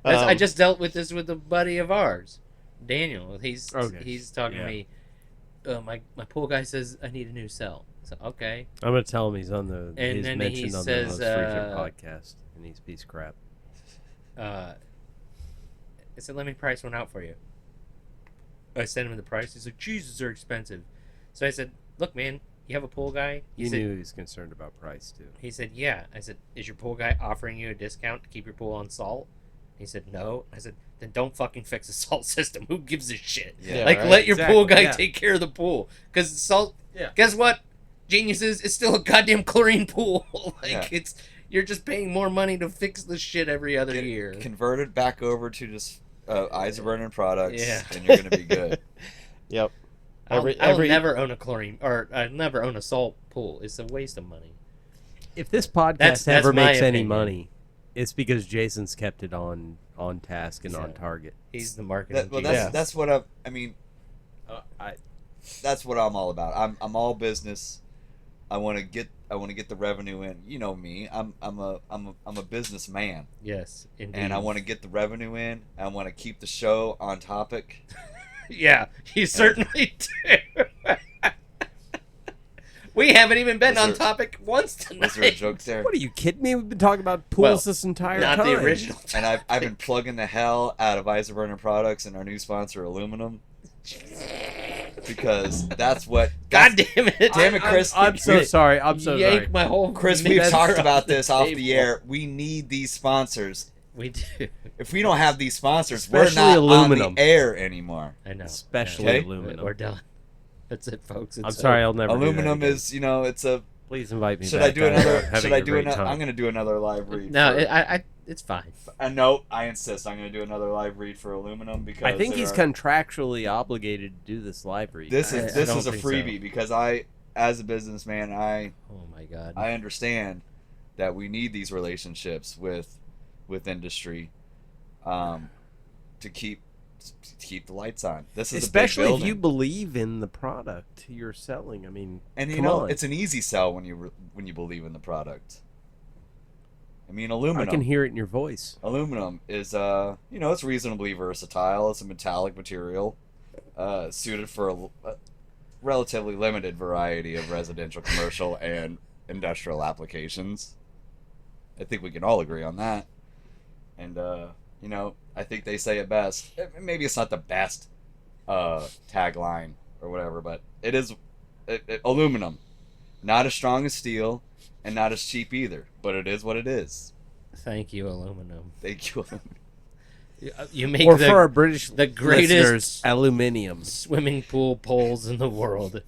Yeah.
I just dealt with this with a buddy of ours, Daniel. He's talking to me. My pool guy says I need a new cell. So okay.
I'm gonna tell him he's on
And then he
mentioned on
says,
the Most Freaking podcast, and he's a piece of crap.
I said, let me price one out for you. I sent him the price. He's like, Jesus, they're expensive. So I said, look, man, you have a pool guy?
He knew he was concerned about price, too.
He said, yeah. I said, is your pool guy offering you a discount to keep your pool on salt? He said, no. I said, then don't fucking fix the salt system. Who gives a shit?
Yeah,
let your pool guy take care of the pool. Because salt, guess what? Geniuses, it's still a goddamn chlorine pool. You're just paying more money to fix the shit every other year.
Convert it back over to just Eisenberg products, and you're going to be good.
Yep.
I'll never own a chlorine, or I'll never own a salt pool. It's a waste of money.
If this podcast ever makes any money, it's because Jason's kept it on task and on target.
He's the marketing.
That's what that's what I'm all about. I'm all business. I want to get the revenue in. You know me. I'm a businessman.
Yes, indeed.
And I want to get the revenue in. I want to keep the show on topic.
Yeah, you certainly do. We haven't even been on topic once tonight.
Was there a joke there?
What are you kidding me? We've been talking about pools this entire time.
Not the original.
And I've been plugging the hell out of Eisenberg products and our new sponsor, Aluminum. Because that's what.
God damn it!
Damn it, Chris!
I'm so sorry. I'm so sorry.
My whole
Chris, we've talked about this off the air. We need these sponsors.
We do.
If we don't have these sponsors,
Especially
we're not
aluminum.
on the air anymore.
I know.
Especially aluminum.
We're done. That's it, folks.
I'm sorry. I'll never.
Aluminum
do that
is, it's a.
Please invite me.
Should
back.
I do another?
Having
Should I
a
do
great
another?
time.
I'm going to do another live read.
No, it's fine.
No, I insist. I'm going to do another live read for Aluminum because
I think he's contractually obligated to do this live read.
This is a
think
freebie
so.
because as a businessman,
Oh my God.
I understand that we need these relationships with industry, to keep the lights on. This is
especially
a big
if you
building.
believe in the product you're selling. I mean,
And
come on.
it's an easy sell when you believe in the product. I mean,
I
aluminum.
can hear it in your voice.
Aluminum is, it's reasonably versatile. It's a metallic material, suited for a relatively limited variety of residential, commercial, and industrial applications. I think we can all agree on that. And, I think they say it best. Maybe it's not the best tagline or whatever, but it is aluminum. Not as strong as steel, and not as cheap either, but it is what it is.
Thank you, aluminum.
Thank you.
You make
Or for our British
the greatest
listeners, aluminium.
swimming pool poles in the world,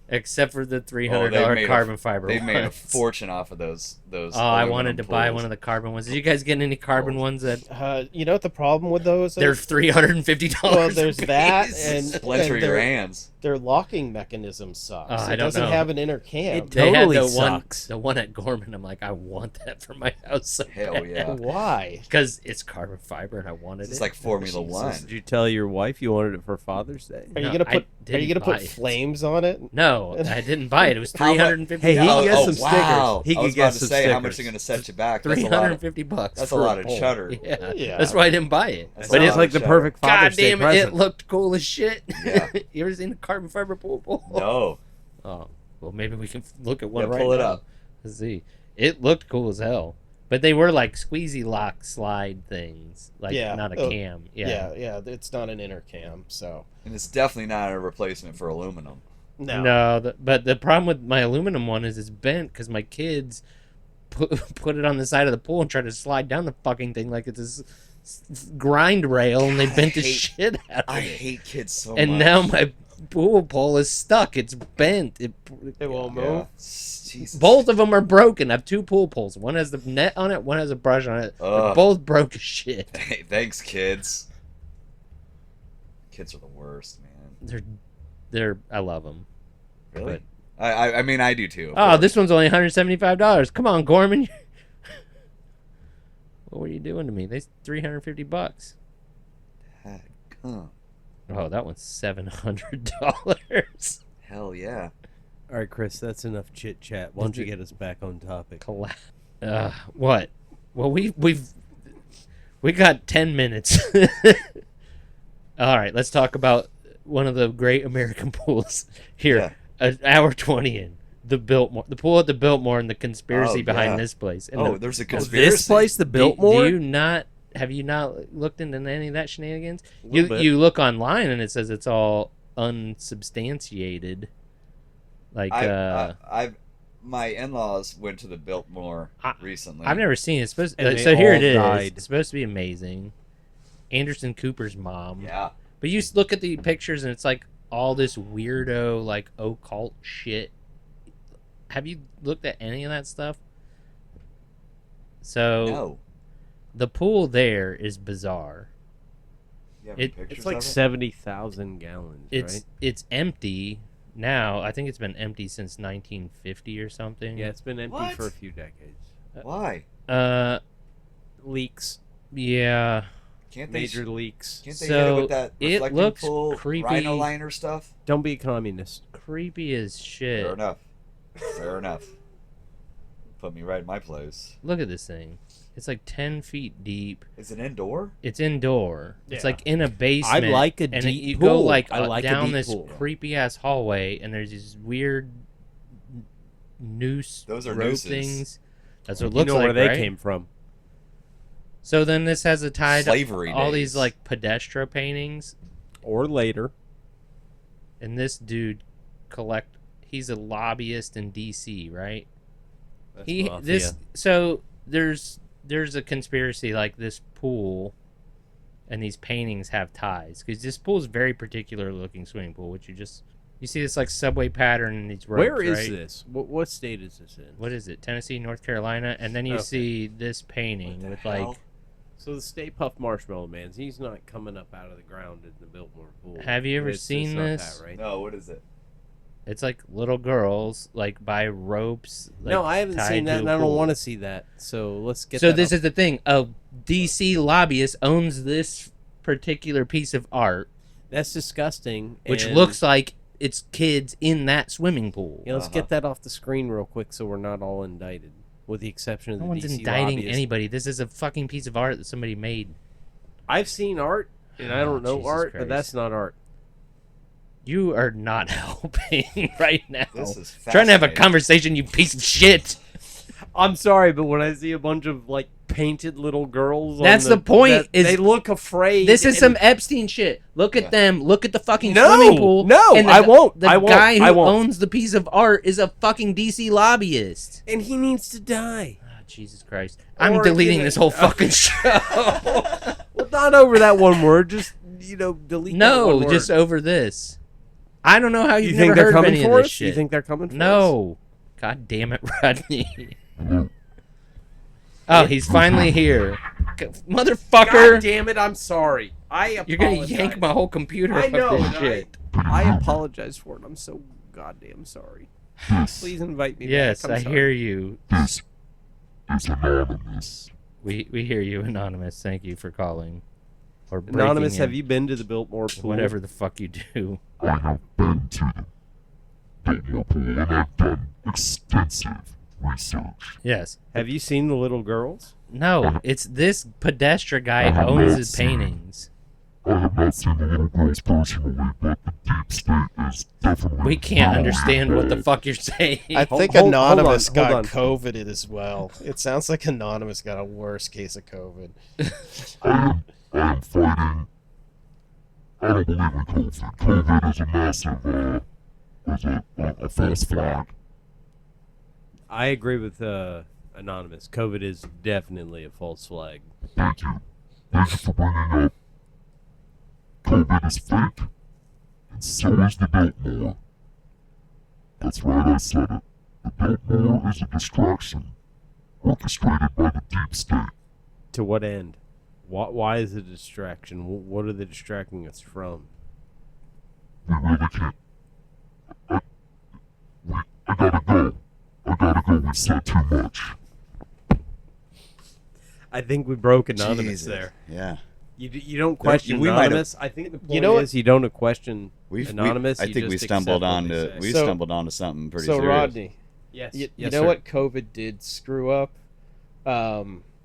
except for the $300
made
carbon fiber
They
ones.
made a fortune off of those.
Oh, I wanted
aluminum
to buy
pools.
one of the carbon ones. Did you guys get any carbon ones that
You know what the problem with those
they're
is?
$350?
Well, there's that,
apiece?
and
Splinter
and
your
their-
hands.
Their locking mechanism sucks.
Oh, I
It
don't
doesn't
know.
have an inner cam.
It
They
totally
had
sucks.
the one at Gorman. I'm like, I want that for my house. So
Hell yeah.
Why?
Because it's carbon fiber and I wanted
It's
it.
like Formula
Jesus.
One.
Did you tell your wife you wanted it for Father's Day?
Are you
No,
gonna
I
put? Are
didn't
you gonna
buy
put
it.
flames on it?
No, I didn't buy it. It was
How mu-
$350.
Hey, he can get some
wow.
stickers. He
I
can
was
get
about to
some
say how much
stickers.
they're going to set you back. That's a lot of,
$350.
that's a
for
lot of
pole.
cheddar.
Yeah.
Yeah.
That's why I didn't buy it.
That's
But
a
it
It's
lot
like
of
the
cheddar.
perfect
God
Father's Day
damn it,
present.
it looked cool as shit.
Yeah.
You ever seen a carbon fiber pool pole?
No.
Oh, well, maybe we can look at one
Yeah,
right
pull it
now.
up.
Let's see. It looked cool as hell. But they were like squeezy lock slide things. Like,
Yeah.
not a
Oh,
cam.
Yeah. It's not an inner cam, so
And it's definitely not a replacement for aluminum.
no.
But the problem with my aluminum one is it's bent because my kids put it on the side of the pool and try to slide down the fucking thing like it's this grind rail, and they
God,
bent the shit out of
I
it.
hate kids so
And
much.
now my pool pole is stuck. It's bent.
It won't
Yeah.
move.
Jesus.
Both of them are broken. I have two pool poles. One has the net on it. One has a brush on it. They're
Ugh.
both broke as shit.
Hey, thanks, kids. Kids are the worst, man.
They're. I love them.
Really? I mean, I do too. of
Oh,
course.
this one's only $175. Come on, Gorman. What were you doing to me? They $350.
Heck, huh.
Oh, that one's $700.
Hell yeah.
All right, Chris, that's enough chit chat. Why don't you get us back on topic?
What? Well, we got 10 minutes. All right, let's talk about one of the great American pools here.
Yeah.
An hour 20 in the Biltmore, the pool at the Biltmore, and the conspiracy
Oh,
behind
yeah.
this place. And
Oh, there's a
Oh,
conspiracy.
this place, the
do
Biltmore?
you not? Have you not looked into any of that shenanigans?
Little bit.
You look online and it says it's all unsubstantiated. Like
my in-laws went to the Biltmore
I-
recently.
I've never seen it. It's supposed,
And they
so here it
all
is.
died.
It's supposed to be amazing. Anderson Cooper's mom.
Yeah.
But you look at the pictures and it's like all this weirdo, like occult shit. Have you looked at any of that stuff? So
No.
the pool there is bizarre.
You have any
It-
pictures
It's like
of it?
70,000 gallons, right?
It's empty now. I think it's been empty since 1950 or something.
Yeah, it's been empty
What?
for a few decades.
Why?
Leaks.
Yeah.
Can't they
Major leaks.
Can't they
So,
hit it with that
it
reflecting
looks
pool
creepy.
rhino liner stuff?
Don't be a communist.
Creepy as shit.
Fair enough. Fair enough. Put me right in my place.
Look at this thing. It's like 10 feet deep.
Is it indoor?
It's indoor. It's
Yeah.
like in a basement.
I like a
and
deep
you
pool.
go like,
I like a
down
deep
this
pool.
creepy ass hallway, and there's these weird noose
Those are
rope
nooses.
things. That's what it
You
looks
know
like,
where they
right?
came from.
So then this has a tie to
Slavery
all
days.
these like pedestra paintings,
Or later.
and this dude he's a lobbyist in DC, right?
That's
He
mafia.
this so there's a conspiracy like this pool and these paintings have ties, because this pool is very particular looking swimming pool, which you see this like subway pattern in these ropes.
Where is
right?
this? What state is this in?
What is it? Tennessee, North Carolina, and then you
Okay.
see this painting
What the
with
hell?
like.
So the Stay Puft Marshmallow Man's, he's not coming up out of the ground in the Biltmore pool.
Have you ever
It's
seen
not
this?
That, right?
No, what is it?
It's like little girls like by ropes. Like,
No, I haven't
tied
seen
to
that,
a
and I don't
pool.
want to see that. So let's get.
So
that
this
up.
is the thing. A DC lobbyist owns this particular piece of art,
That's disgusting.
which
and-
looks like it's kids in that swimming pool.
Yeah, let's
Uh-huh.
get that off the screen real quick, so we're not all indicted. with the exception of
No
the
one's
DC
indicting
lobbyist.
anybody. This is a fucking piece of art that somebody made.
I've seen art, and I don't know
Jesus
art,
Christ.
but that's not art.
You are not helping right now.
This is
Trying to have a
fascinating.
conversation, you piece of shit.
I'm sorry, but when I see a bunch of like painted little girls,
That's the point, is
they look afraid.
This is
and-
some Epstein shit. Look at them. Look at the fucking
No,
swimming pool.
no,
and
I won't.
The
I won't.
guy who
I won't.
owns the piece of art is a fucking DC lobbyist.
and he needs to die.
Oh, Jesus Christ. I'm
Or,
deleting
you know-
this whole fucking show.
Well, not over that one word. Just delete. that
No,
one
just
word.
over this. I don't know how you've
You
never
think they're
heard of
coming
any of
for
this
us?
shit.
You think they're coming for us?
No. God damn it, Rodney. Oh, he's finally here. Motherfucker.
God damn it! I'm sorry. I apologize.
You're going to yank my whole computer
I
off
know.
this
and
shit.
I apologize for it. I'm so goddamn sorry. Please invite me
Yes,
back. I'm
I
sorry.
hear you.
This is anonymous.
We hear you, Anonymous. Thank you for calling. Or breaking
Anonymous,
in.
have you been to the Biltmore pool?
Whatever the fuck you do.
I have been to the Biltmore pool and I've done extensive research.
Yes.
Have you seen the little girls?
No, it's this pedestra guy who owns his paintings.
I have not seen the little girls personally, but the deep state is definitely.
We can't understand what the fuck you're saying.
I think
hold
Anonymous
on,
got
hold on.
COVID as well. It sounds like Anonymous got a worse case of COVID.
I am fighting. I don't believe in COVID. COVID is a massive, is a false flag.
I agree with Anonymous. COVID is definitely a false flag.
Thank you. Thank you for bringing up. COVID is fake, and so is the Biltmore. That's right, I said it. The Biltmore is a distraction, orchestrated by the deep state.
To what end? Why is it a distraction? What are they distracting us from?
We really can't. I gotta go. I gotta go. We said too much.
I think we broke Anonymous
Jesus.
there.
Yeah.
You don't question
we might have-
Anonymous. I think the point
know what?
is you don't question
We
Anonymous.
I
you
think we
just
stumbled
accept what they
onto
say.
we
So-
stumbled onto something pretty
So
serious.
Rodney,
Yes.
you
yes,
know
sir.
what COVID did screw up?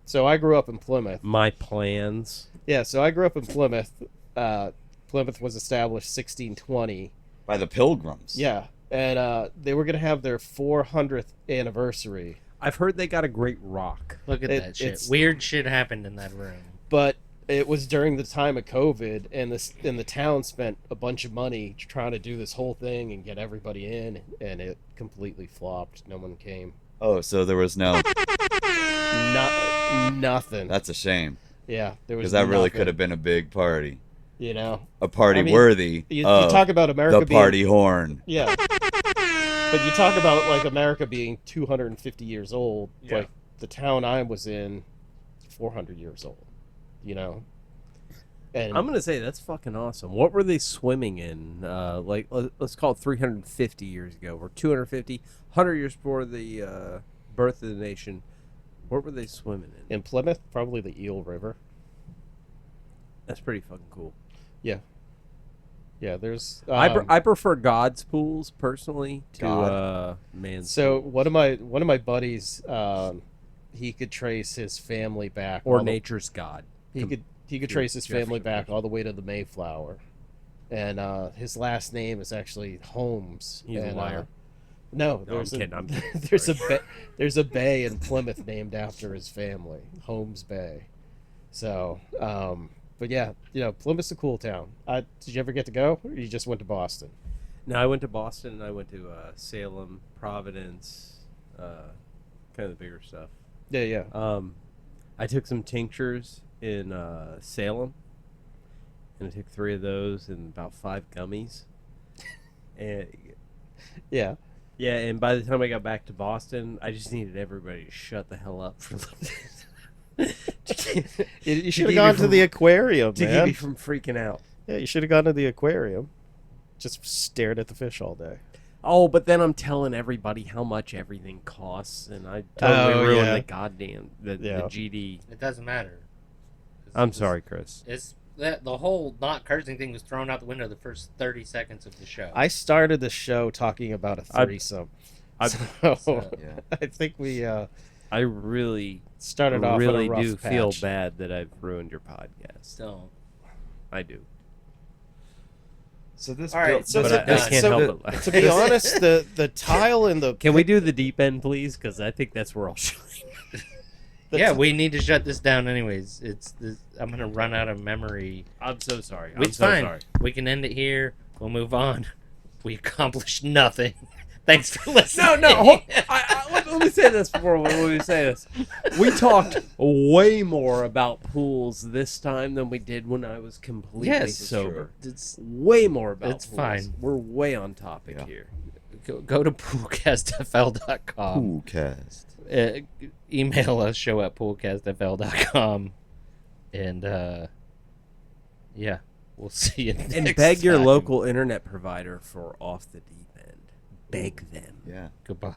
So I grew up in Plymouth.
My plans.
Yeah, so I grew up in Plymouth. Plymouth was established 1620.
By the Pilgrims.
Yeah, and they were gonna have their 400th anniversary,
I've heard they got a great rock.
Look at
It-
that shit.
it's-
Weird shit happened in that room.
but it was during the time of COVID, and the town spent a bunch of money trying to do this whole thing and get everybody in, and it completely flopped. No one came.
Oh, so there was no.
Nothing.
That's a shame
Yeah, there was
because that really
nothing,
could have been a big party,
You know,
a party
I mean,
worthy
you
of
talk about America
the
being
party horn.
Yeah. But you talk about like America being 250 years old.
Yeah.
Like the town I was in, 400 years old. You know. And
I'm gonna say that's fucking awesome. What were they swimming in? Let's call it 350 years ago, or 250, 100 years before the birth of the nation. What were they swimming in?
in Plymouth, probably the Eel River.
That's pretty fucking cool.
Yeah, there's.
I prefer God's pools personally to
God.
man's.
So one of my buddies, he could trace his family back.
or
all the-
nature's God.
He could
to
trace his family
Jefferson
back
Parish.
all the way to the Mayflower, and his last name is actually Holmes.
He's a
and,
liar.
No,
No,
there's
I'm kidding, I'm kidding.
there's there's a bay in Plymouth named after his family, Holmes Bay. So, but yeah, Plymouth's a cool town. Did you ever get to go, or you just went to Boston?
No, I went to Boston and I went to Salem, Providence, kind of the bigger stuff.
Yeah.
I took some tinctures in Salem, and I took 3 of those and about 5 gummies. And
Yeah.
yeah, and by the time I got back to Boston, I just needed everybody to shut the hell up for a little bit.
You should
keep
have gone
you
to
from-
the aquarium,
to keep
man.
me from freaking out.
Yeah, you should have gone to the aquarium. Just stared at the fish all day.
Oh, but then I'm telling everybody how much everything costs, and I totally
Oh,
ruined
yeah.
the goddamn the GD.
It doesn't matter.
I'm sorry, Chris.
It's that the whole not cursing thing was thrown out the window the first 30 seconds of the show.
I started the show talking about a threesome.
I-
So
So-
Yeah.
I think we
I really,
Started off on a
really
rough
do feel
patch.
bad that I've ruined your podcast.
Don't.
I do.
So this
All right,
built-
so
But
to-
I can't
so
help it.
To be honest, the tile in the
Can we do the deep end, please? Because I think that's where I'll shine.
Yeah, we need to shut this down anyways. I'm gonna run out of memory.
I'm so sorry.
It's fine. We can end it here. We'll move on. We accomplished nothing. Thanks for listening.
No. Let me say this before we say this. We talked way more about pools this time than we did when I was completely
Yes,
sober.
It's
Way more about
It's
pools.
fine.
We're way on topic
Yeah.
here.
go to poolcastfl.com.
PoolCast.
Email us show@poolcastfl.com, and yeah, we'll see you next
And beg your
time.
local internet provider for off the deep end. Beg them.
Yeah.
Goodbye.